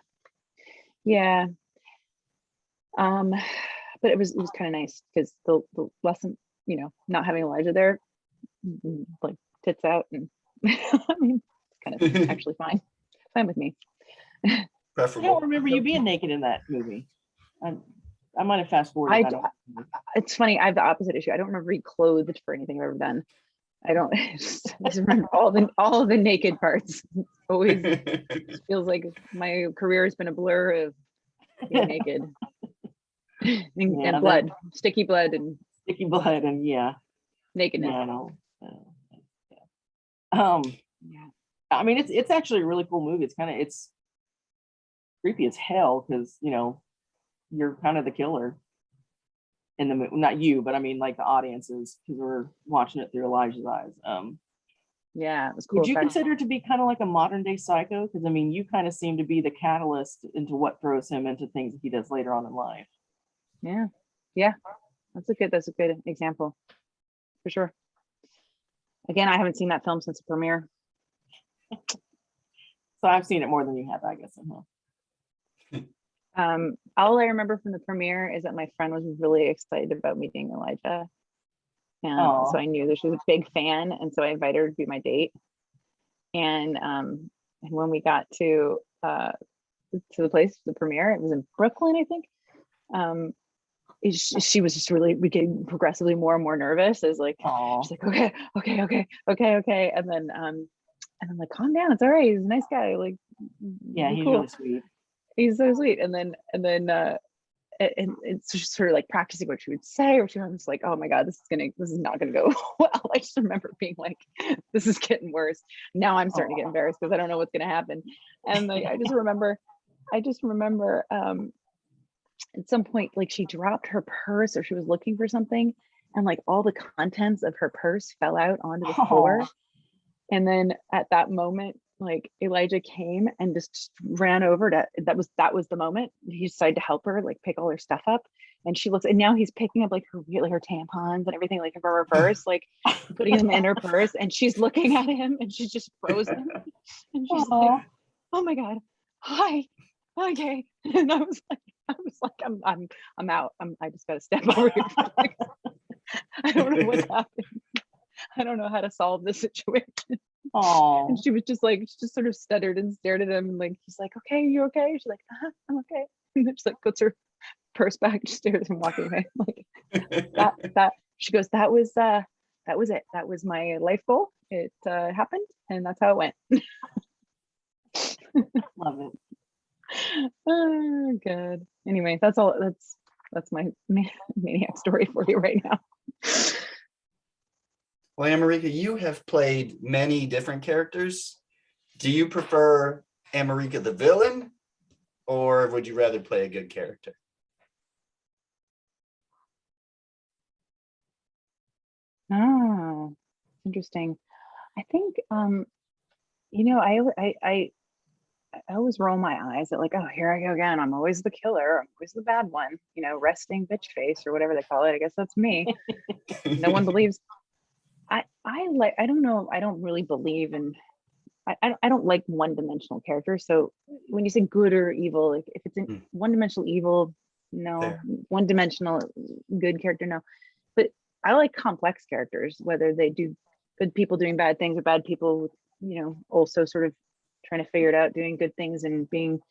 But it was kind of nice because the lesson, not having Elijah there, like, tits out, and I mean, kind of actually fine with me. I don't remember you being naked in that movie. I might have fast forwarded. It's funny. I have the opposite issue. I don't remember being clothed for anything I've ever done. I just remember all the naked parts. Always feels like my career has been a blur of being naked and blood, sticky blood, and nakedness. I mean, it's actually a really cool movie. It's creepy as hell because you're kind of the killer in the movie. Not you, but I mean, like, the audiences, because we're watching it through Elijah's eyes. It was cool. Would you consider it to be kind of like a modern day Psycho? Because I mean, you kind of seem to be the catalyst into what throws him into things that he does later on in life. Yeah, that's a good example, for sure. Again, I haven't seen that film since the premiere. So I've seen it more than you have, I guess. All I remember from the premiere is that my friend was really excited about meeting Elijah. And so I knew that she was a big fan. And so I invited her to be my date. And when we got to the place, the premiere, it was in Brooklyn, I think. She was just really became progressively more and more nervous. She's like, okay. And then I'm like, calm down, it's all right. He's a nice guy. Like, he's cool. Really sweet. He's so sweet. And then it's just sort of like practicing what she would say, or she was like, oh my God, this is not gonna go well. I just remember being like, this is getting worse. Now I'm starting to get embarrassed because I don't know what's gonna happen. And like, I just remember at some point, like, she dropped her purse, or she was looking for something, and like all the contents of her purse fell out onto the floor. And then at that moment, like, Elijah came and just ran over to, that was the moment he decided to help her, like, pick all her stuff up. And she looks, and now he's picking up like her tampons and everything, like, from her purse, like putting them in her purse, and she's looking at him and she's just frozen. And she's like, oh my God, hi, okay. And I was like, I'm out. I just gotta step over here. I don't know what's happening. I don't know how to solve this situation. And she was just like, she just sort of stuttered and stared at him, and like, he's like, okay, you okay? She's like, I'm okay. And then she like puts her purse back, just stares at him walking away. Like, that she goes, that was it. That was my life goal. It happened, and that's how it went. Love it. Oh God. Anyway, that's all. That's my Maniac story for you right now. Well, America, you have played many different characters. Do you prefer America the villain, or would you rather play a good character? Oh, interesting. I think You know, I always roll my eyes at like, oh, here I go again. I'm always the killer. I'm always the bad one. You know, resting bitch face or whatever they call it. I guess that's me. No one believes. I don't know. I don't really believe in. I don't like one-dimensional characters. So when you say good or evil, like if it's in one-dimensional evil, no. Fair. One-dimensional good character, no. But I like complex characters, whether they do good people doing bad things or bad people, you know, also sort of trying to figure it out, doing good things and being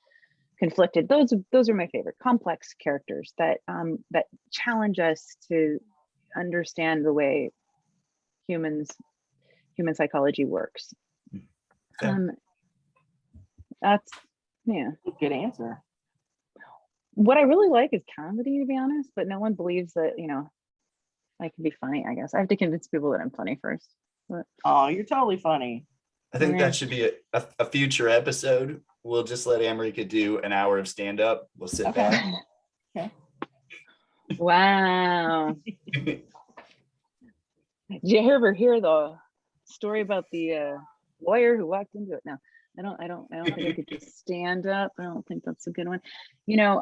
conflicted. Those are my favorite complex characters that that challenge us to understand the way human psychology works. Fair. That's yeah. Good answer. What I really like is comedy, to be honest, but no one believes that, you know, I can be funny, I guess. I have to convince people that I'm funny first. But Oh, you're totally funny. I think Yeah. that should be a future episode. We'll just let America do an hour of stand-up. We'll sit Okay. back. Okay. wow. Did you ever hear the story about the lawyer who walked into it? No, I don't think I could just stand up. I don't think that's a good one. You know,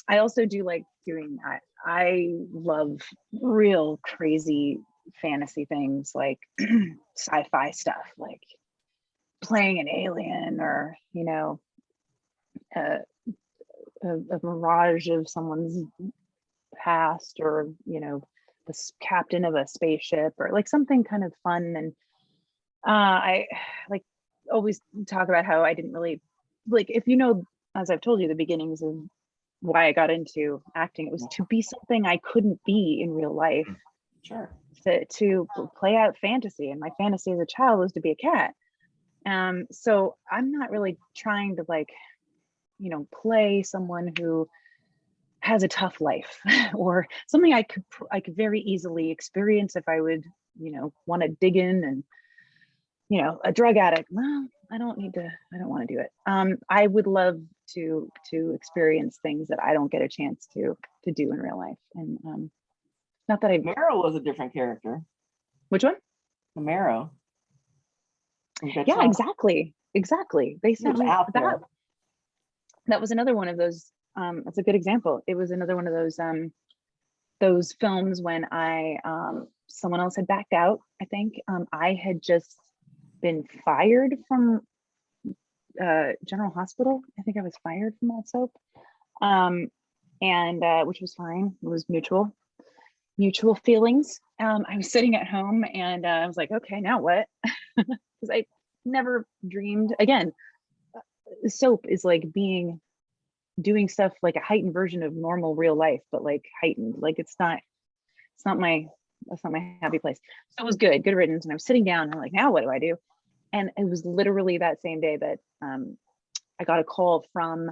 I also do like doing, I love real crazy fantasy things like sci-fi stuff, like playing an alien or, you know, a mirage of someone's past, or, you know, the captain of a spaceship, or like something kind of fun. And I like always talk about how I didn't really like, if you know, as I've told you, the beginnings of why I got into acting, it was to be something I couldn't be in real life, Sure. to play out fantasy. And my fantasy as a child was to be a cat. So I'm not really trying to, like, you know, play someone who has a tough life or something I could very easily experience if I would, you know, want to dig in. And, you know, a drug addict, well, I don't want to do it. I would love to experience things that I don't get a chance to do in real life. And not that I Camaro was a different character. which one? Camaro. Yeah, exactly. They sent me out that. there. That was another one of those. That's a good example. It was another one of those films when I someone else had backed out. I think I had just been fired from General Hospital. I think I was fired from that soap, and which was fine. It was mutual feelings. I was sitting at home and I was like, okay, now what? Because I never dreamed. Again, soap is like doing stuff like a heightened version of normal real life, but like heightened. Like that's not my happy place. So it was good riddance. And I was sitting down and I'm like, now what do I do? And it was literally that same day that I got a call from,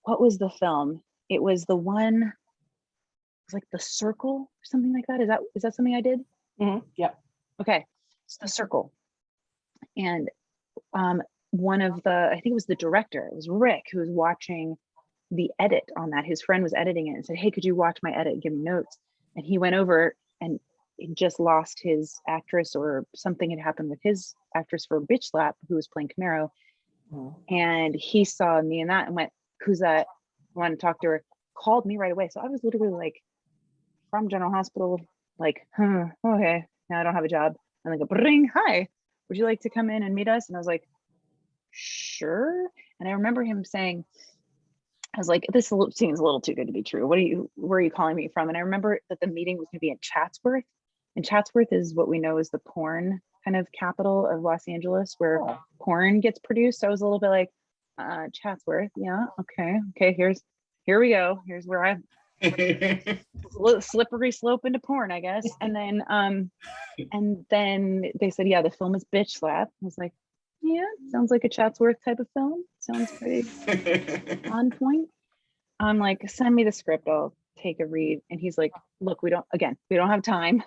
what was the film? It was the one, it was like The Circle or something like that. Is that something I did? Mm-hmm. Yep. Okay, it's The Circle. And one of the, I think it was the director, it was Rick, who was watching the edit on that. His friend was editing it and said, hey, could you watch my edit and give me notes? And he went over and he just lost his actress, or something had happened with his actress for Bitch Slap, who was playing Camaro. Mm-hmm. And he saw me in that and went, who's that? I wanted to talk to her, called me right away. So I was literally like from General Hospital, like, okay, now I don't have a job. And they go, bring, hi, would you like to come in and meet us? And I was like, sure. And I remember him saying, I was like, this seems a little too good to be true. Where are you calling me from? And I remember that the meeting was going to be in Chatsworth. And Chatsworth is what we know as the porn kind of capital of Los Angeles, where porn gets produced. So I was a little bit like, Chatsworth. Yeah. Okay. Here we go. Here's where I slippery slope into porn, I guess. And then they said, yeah, the film is Bitch Slap. I was like, yeah, sounds like a Chatsworth type of film. Sounds pretty on point. I'm like, send me the script, I'll take a read. And he's like, look, we don't have time.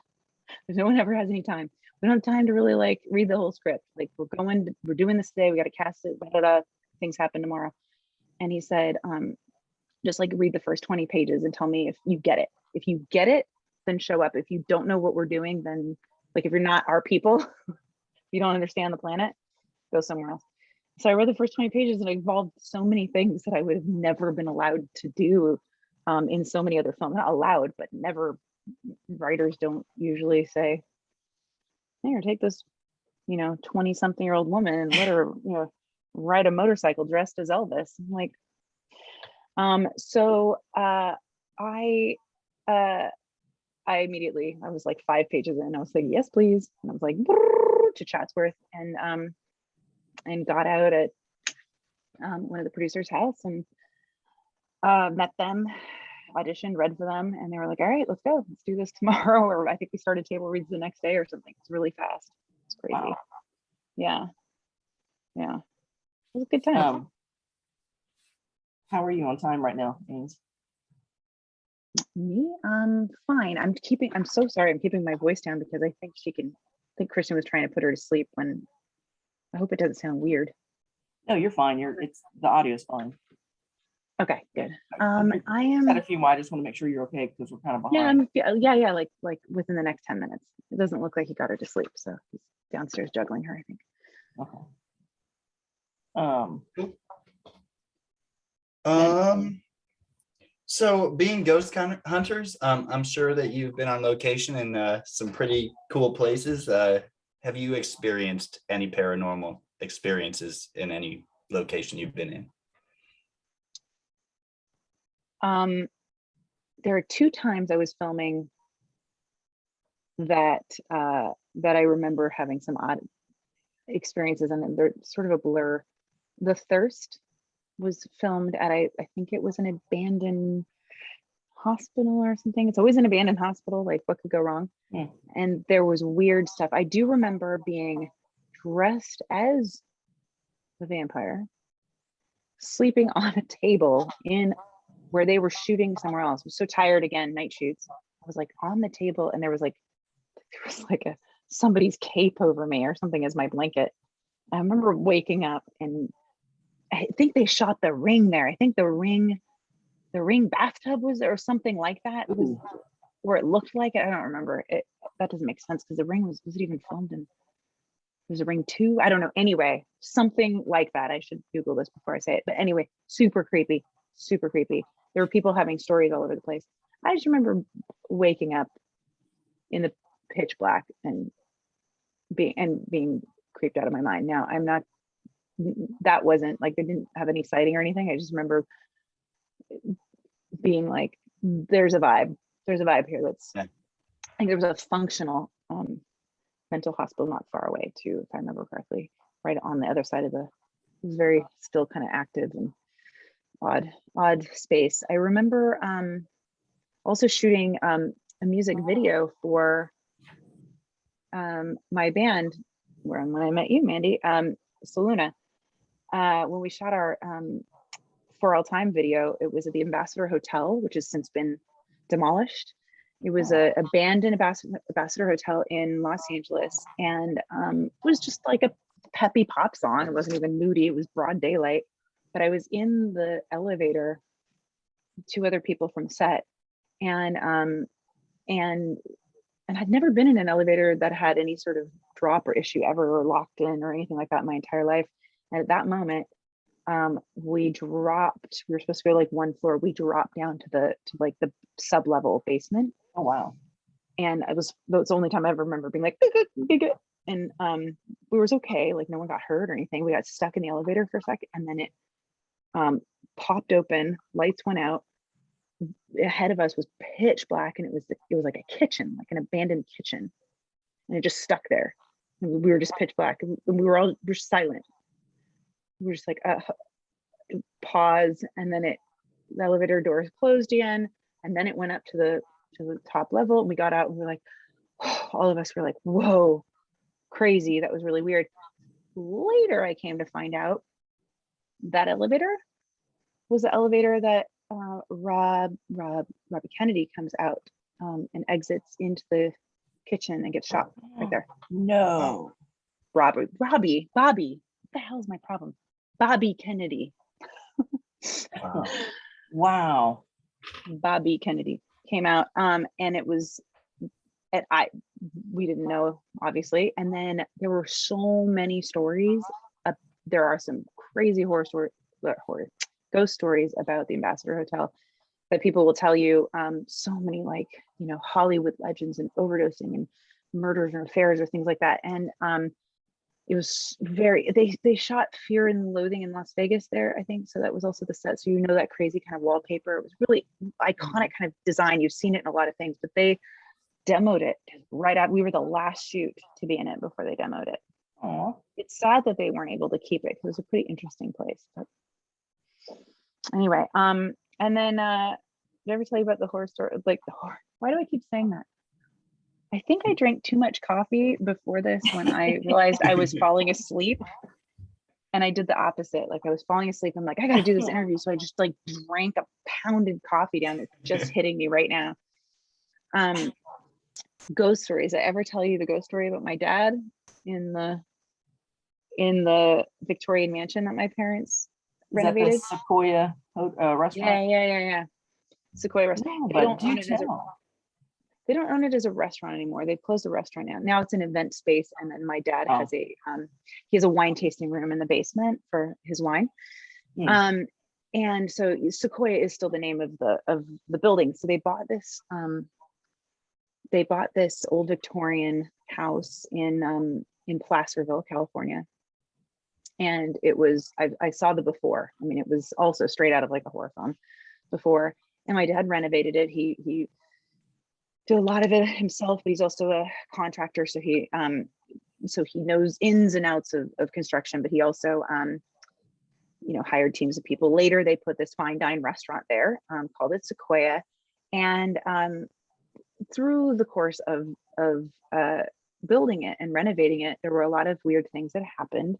No one ever has any time. We don't have time to really like read the whole script. Like we're doing this today. We got to cast it. Blah, blah, blah. Things happen tomorrow. And he said, just like read the first 20 pages and tell me if you get it. If you get it, then show up. If you don't know what we're doing, then like if you're not our people, you don't understand the planet, go somewhere else. So I read the first 20 pages and it involved so many things that I would have never been allowed to do in so many other films. Not allowed, but never. Writers don't usually say, here, take this, 20-something-year-old woman and let her, ride a motorcycle dressed as Elvis. I'm like, so I immediately, I was like 5 pages in, I was like, yes, please. And I was like, to Chatsworth and got out at one of the producers' house and met them, auditioned, read for them, and they were like, all right, let's go. Let's do this tomorrow. Or I think we started table reads the next day or something. It's really fast. It's crazy. Wow. Yeah. Yeah. It was a good time. How are you on time right now, Ames? Me? Fine. I'm so sorry. I'm keeping my voice down because I think I think Kristen was trying to put her to sleep when, I hope it doesn't sound weird. No, you're fine. The audio's fine. Okay, good. I am had a few more. I just want to make sure you're okay because we're kind of behind. yeah, like within the next 10 minutes. It doesn't look like he got her to sleep, so he's downstairs juggling her, I think. Okay. So being ghost hunters, I'm sure that you've been on location in some pretty cool places. Have you experienced any paranormal experiences in any location you've been in? There are 2 times I was filming that I remember having some odd experiences, and they're sort of a blur. The Thirst was filmed at I think it was an abandoned hospital or something. It's always an abandoned hospital, like what could go wrong? Yeah. And there was weird stuff. I do remember being dressed as the vampire, sleeping on a table in where they were shooting somewhere else. I was so tired, again, night shoots. I was like on the table and there was like somebody's cape over me or something as my blanket. I remember waking up and I think they shot The Ring there. I think the ring bathtub was there or something like that. It was where it looked like it. I don't remember it. That doesn't make sense because The Ring was it even filmed in, there's a Ring 2? I don't know. Anyway, something like that. I should Google this before I say it. But anyway, super creepy, super creepy. There were people having stories all over the place. I just remember waking up in the pitch black and being creeped out of my mind. Now, that wasn't like, I didn't have any sighting or anything. I just remember being like, there's a vibe here. I think there was a functional mental hospital not far away too, if I remember correctly, right on the other side of it was very still kind of active and odd space. I remember also shooting a music video for my band, when I met you, Mandy, Saluna. When we shot our For All Time video, it was at the Ambassador Hotel, which has since been demolished. It was a abandoned Ambassador Hotel in Los Angeles, and it was just like a peppy pop song. It wasn't even moody. It was broad daylight. But I was in the elevator, 2 other people from set, and I'd never been in an elevator that had any sort of drop or issue ever, or locked in or anything like that in my entire life. And at that moment, we were supposed to go like 1 floor. We dropped down to like the sub-level basement. Oh wow. And that was the only time I ever remember being like, and we was okay, like no one got hurt or anything. We got stuck in the elevator for a second, and then it popped open, lights went out. Ahead of us was pitch black, and it was like a kitchen, like an abandoned kitchen, and it just stuck there. And we were just pitch black, and we were silent. We were just like pause, and then the elevator doors closed again, and then it went up to the top level, and we got out, and we were like, all of us were like, whoa, crazy. That was really weird. Later, I came to find out that elevator was the elevator that Robbie Kennedy comes out and exits into the kitchen and gets shot right there. No. Bobby, what the hell is my problem? Bobby Kennedy. Wow. Bobby Kennedy came out, and it was, we didn't know, obviously. And then there were so many stories there are some crazy ghost stories about the Ambassador Hotel that people will tell you. So many, like, you know, Hollywood legends and overdosing and murders or affairs or things like that. And it was they shot Fear and Loathing in Las Vegas there, I think. So that was also the set. So, you know, that crazy kind of wallpaper. It was really iconic kind of design. You've seen it in a lot of things, but they demoed it right out. We were the last shoot to be in it before they demoed it. Aw. It's sad that they weren't able to keep it because it was a pretty interesting place. But anyway, and then did I ever tell you about the horror story? Like the horror. Why do I keep saying that? I think I drank too much coffee before this when I realized I was falling asleep. And I did the opposite. Like I was falling asleep. I'm like, I got to do this interview. So I just like drank a pounded coffee down. It's just hitting me right now. Ghost stories. I ever tell you the ghost story about my dad in the Victorian mansion that my parents renovated? Is that the Sequoia restaurant? Yeah. Sequoia restaurant. No, They but don't do own it tell. they don't own it as a restaurant anymore. They've closed the restaurant now. Now it's an event space. And then my dad has he has a wine tasting room in the basement for his wine. And so Sequoia is still the name of the building. So they bought this old Victorian house in Placerville, California. And it was, I saw the before. I mean, it was also straight out of like a horror film before. And my dad renovated it. He did a lot of it himself, but he's also a contractor. So he knows ins and outs of construction, but he also, you know, hired teams of people. Later, they put this fine dine restaurant there, called it Sequoia. And through the course of building it and renovating it, there were a lot of weird things that happened.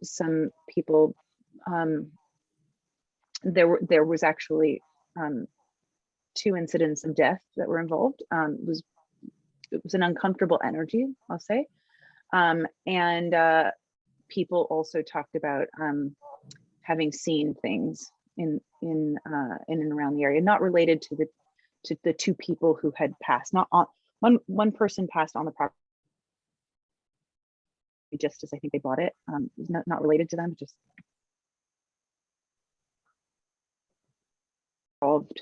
Some people, there was actually 2 incidents of death that were involved. It was an uncomfortable energy, I'll say. And people also talked about having seen things in and around the area, not related to the 2 people who had passed. Not on one person passed on the property just as I think they bought it. Not related to them, just involved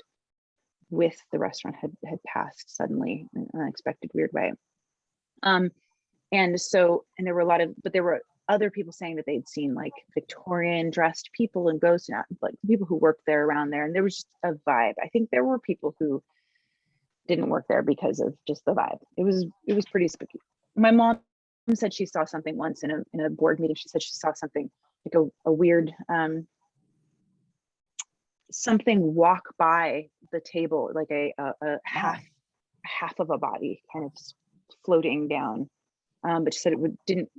with the restaurant had passed suddenly in an unexpected weird way. And there were there were other people saying that they'd seen like Victorian dressed people and ghosts, like people who worked there around there. And there was just a vibe. I think there were people who didn't work there because of just the vibe. It was pretty spooky. My mom said she saw something once in a board meeting. She said she saw something like a weird, something walk by the table, like a half of a body kind of floating down. But she said it didn't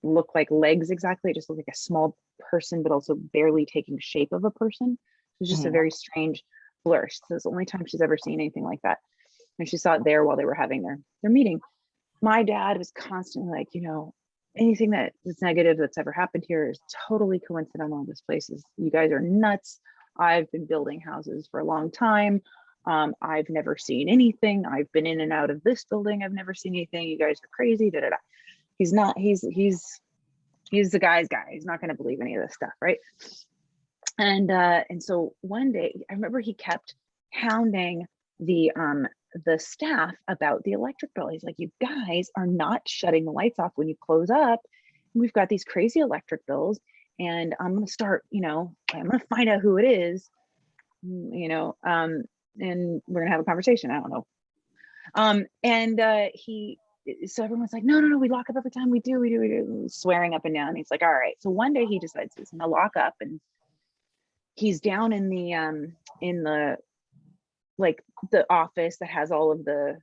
look like legs exactly. It just looked like a small person, but also barely taking shape of a person. It was just a very strange blur. So it's the only time she's ever seen anything like that. And she saw it there while they were having their meeting. My dad was constantly like, you know, anything that's negative that's ever happened here is totally coincidental. This place is, you guys are nuts. I've been building houses for a long time. I've never seen anything. I've been in and out of this building. I've never seen anything. You guys are crazy. Da, da, da. He's the guy's guy. He's not going to believe any of this stuff, right? And so one day, I remember he kept hounding the staff about the electric bill. He's like, you guys are not shutting the lights off when you close up. We've got these crazy electric bills, and I'm going to start, you know, I'm going to find out who it is, you know, and we're going to have a conversation. I don't know. So everyone's like, no, we lock up every time we do, swearing up and down. He's like, all right. So one day he decides he's going to lock up, and he's down in the like the office that has all of the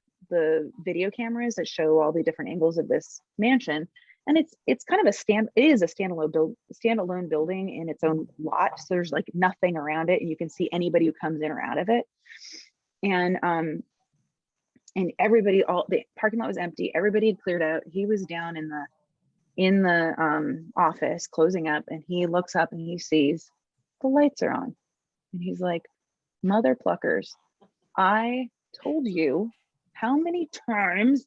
video cameras that show all the different angles of this mansion. And it's kind of it is a standalone building in its own lot. So there's like nothing around it, and you can see anybody who comes in or out of it. And everybody, all the parking lot was empty. Everybody had cleared out. He was down in the office closing up, and he looks up and he sees the lights are on, and he's like, mother pluckers, I told you, how many times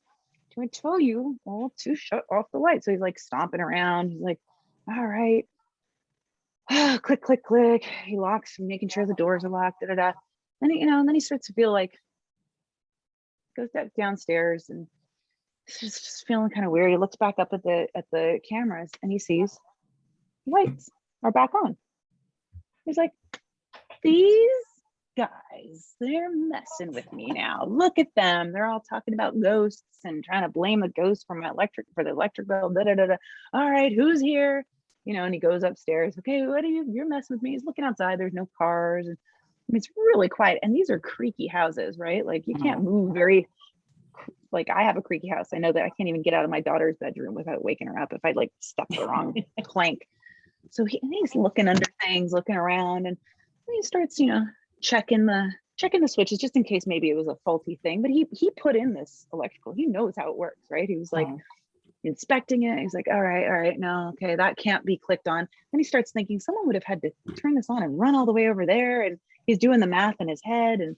do I tell you all to shut off the lights? So he's like stomping around. He's like all right. Click, click, click. He locks, making sure the doors are locked, da, da, da. Then he, and then he starts to feel like, goes back downstairs and he's just feeling kind of weird. He looks back up at the cameras and he sees lights are back on. He's like, these guys, they're messing with me now. Look at them. They're all talking about ghosts and trying to blame the ghost for the electric bill. Da, da, da, da. All right, who's here? And he goes upstairs. Okay, what are you? You're messing with me. He's looking outside. There's no cars. And it's really quiet. And these are creaky houses, right? Like you can't move very, like I have a creaky house. I know that I can't even get out of my daughter's bedroom without waking her up if I like step the wrong plank. So he's looking under things, looking around, and he starts, checking the switches just in case maybe it was a faulty thing. But he put in this electrical. He knows how it works, right? He was like inspecting it. He's like, all right, no, okay, that can't be clicked on. Then he starts thinking someone would have had to turn this on and run all the way over there. And he's doing the math in his head, and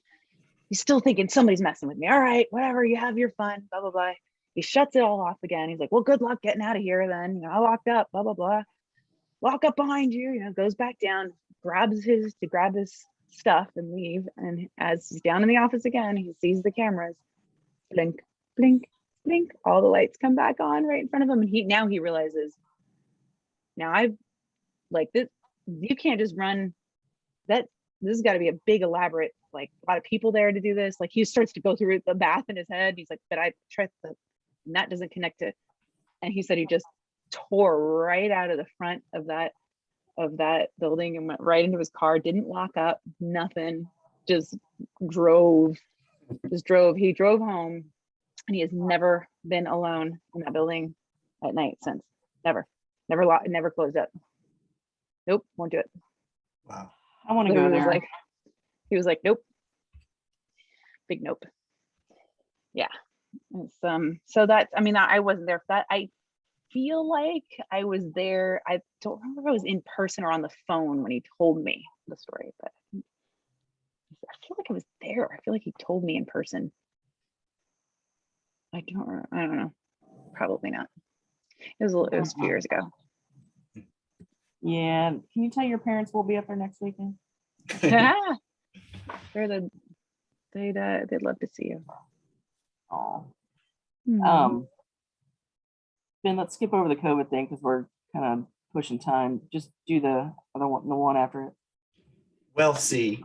he's still thinking somebody's messing with me. All right, whatever, you have your fun, blah, blah, blah. He shuts it all off again. He's like, well, good luck getting out of here then. I locked up, blah, blah, blah. Lock up behind you, goes back down, grabs his stuff and leave. And as he's down in the office again, he sees the cameras, blink, blink, blink, all the lights come back on right in front of him. And he realizes, now I've like this, you can't just run that. This has got to be a big elaborate, like a lot of people there to do this. Like he starts to go through the math in his head. He's like, but I tried and that doesn't connect to, and he said he just tore right out of the front of that building and went right into his car, didn't lock up, nothing, just drove. He drove home, and he has never been alone in that building at night since. Never closed up. Nope, won't do it. Wow. I want to go there. He was like, nope. Big nope. Yeah. It's, so that, I wasn't there for that. I feel like I was there. I don't remember if I was in person or on the phone when he told me the story, but I feel like I was there. I feel like he told me in person. I don't know. Probably not. It was a few years ago. Yeah. Can you tell your parents we'll be up there next weekend? They'd love to see you. Oh. Hmm. Ben, let's skip over the COVID thing because we're kind of pushing time. Just do the other one, the one after it. Well, see,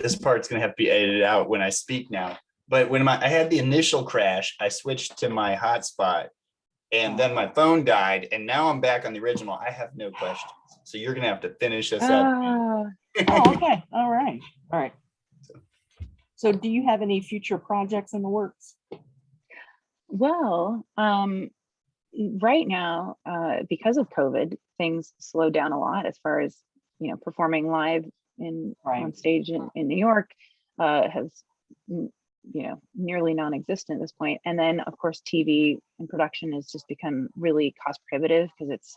this part's gonna have to be edited out when I speak now. But when I had the initial crash, I switched to my hotspot, and then my phone died, and now I'm back on the original. I have no questions, so you're gonna have to finish this up. Oh, okay. All right. So, do you have any future projects in the works? Well, right now, because of COVID, things slowed down a lot as far as performing live on stage in New York has nearly non-existent at this point. And then of course TV and production has just become really cost prohibitive because it's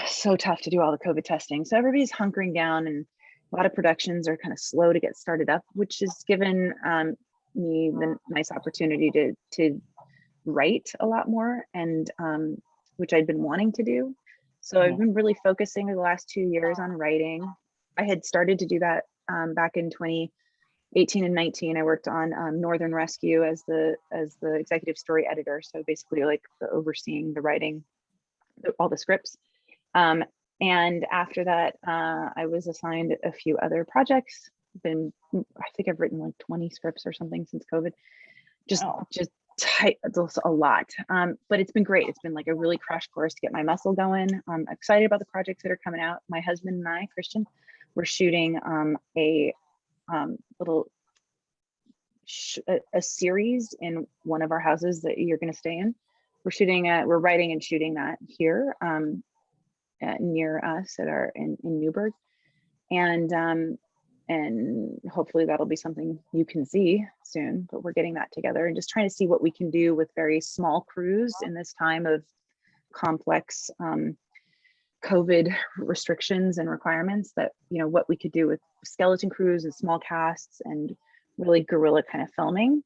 so tough to do all the COVID testing. So everybody's hunkering down, and a lot of productions are kind of slow to get started up, which has given me the nice opportunity to write a lot more, and which I'd been wanting to do. So I've been really focusing the last 2 years on writing. I had started to do that back in 2018 and 19. I worked on Northern Rescue as the executive story editor. So basically like the overseeing the writing, all the scripts. And after that, I was assigned a few other projects. I think I've written like 20 scripts or something since COVID. Just tight, it's a lot. But it's been great. It's been like a really crash course to get my muscle going. I'm excited about the projects that are coming out. My husband and I, Christian, we're shooting a series in one of our houses that you're going to stay in. We're writing and shooting that here near us in Newburgh, and hopefully that'll be something you can see soon. But we're getting that together and just trying to see what we can do with very small crews in this time of complex COVID restrictions and requirements, that what we could do with skeleton crews and small casts and really guerrilla kind of filming.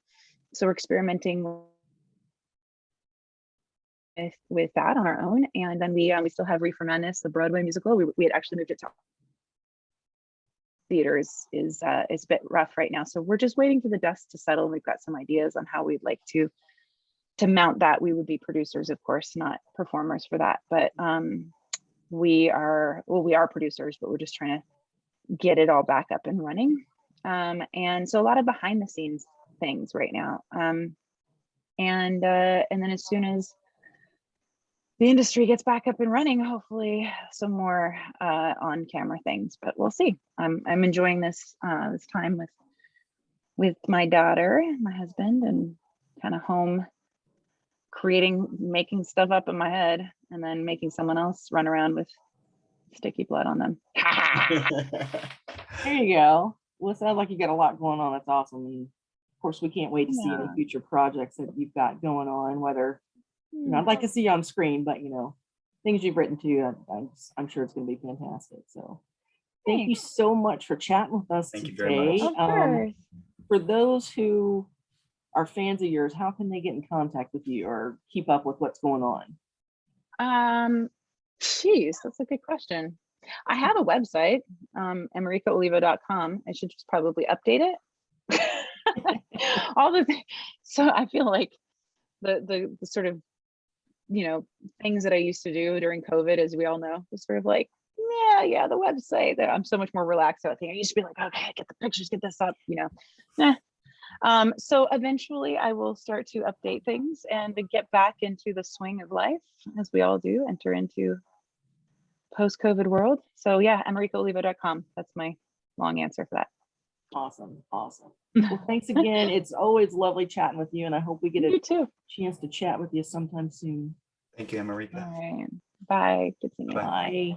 So we're experimenting with that on our own. And then we still have Reefer Madness, the Broadway musical. We had actually moved it to theaters is a bit rough right now. So we're just waiting for the dust to settle. We've got some ideas on how we'd like to mount that. We would be producers, of course, not performers for that. But we are producers, but we're just trying to get it all back up and running. And so a lot of behind the scenes things right now. And then as soon as the industry gets back up and running, hopefully some more on camera things, but we'll see. I'm enjoying this this time with my daughter, my husband, and kind of home making stuff up in my head, and then making someone else run around with sticky blood on them. There you go. Well, it sounds like you got a lot going on. That's awesome. And of course, we can't wait to see any future projects that you've got going on, whether, I'd like to see you on screen, but things you've written too, I'm sure it's going to be fantastic. So thank you so much for chatting with us Thank today. you very much. For those who are fans of yours, how can they get in contact with you or keep up with what's going on? Geez, that's a good question. I have a website, americaolivo.com. I should just probably update it. So I feel like the sort of things that I used to do during COVID, as we all know, was sort of like, the website. That I'm so much more relaxed about things. I used to be like, okay, get the pictures, get this up, So eventually I will start to update things and to get back into the swing of life, as we all do, enter into post-COVID world. So americaolivo.com. That's my long answer for that. Awesome. Well, thanks again. It's always lovely chatting with you, and I hope we get a chance to chat with you sometime soon. Thank you, America. All right. Bye. Good seeing you. Bye.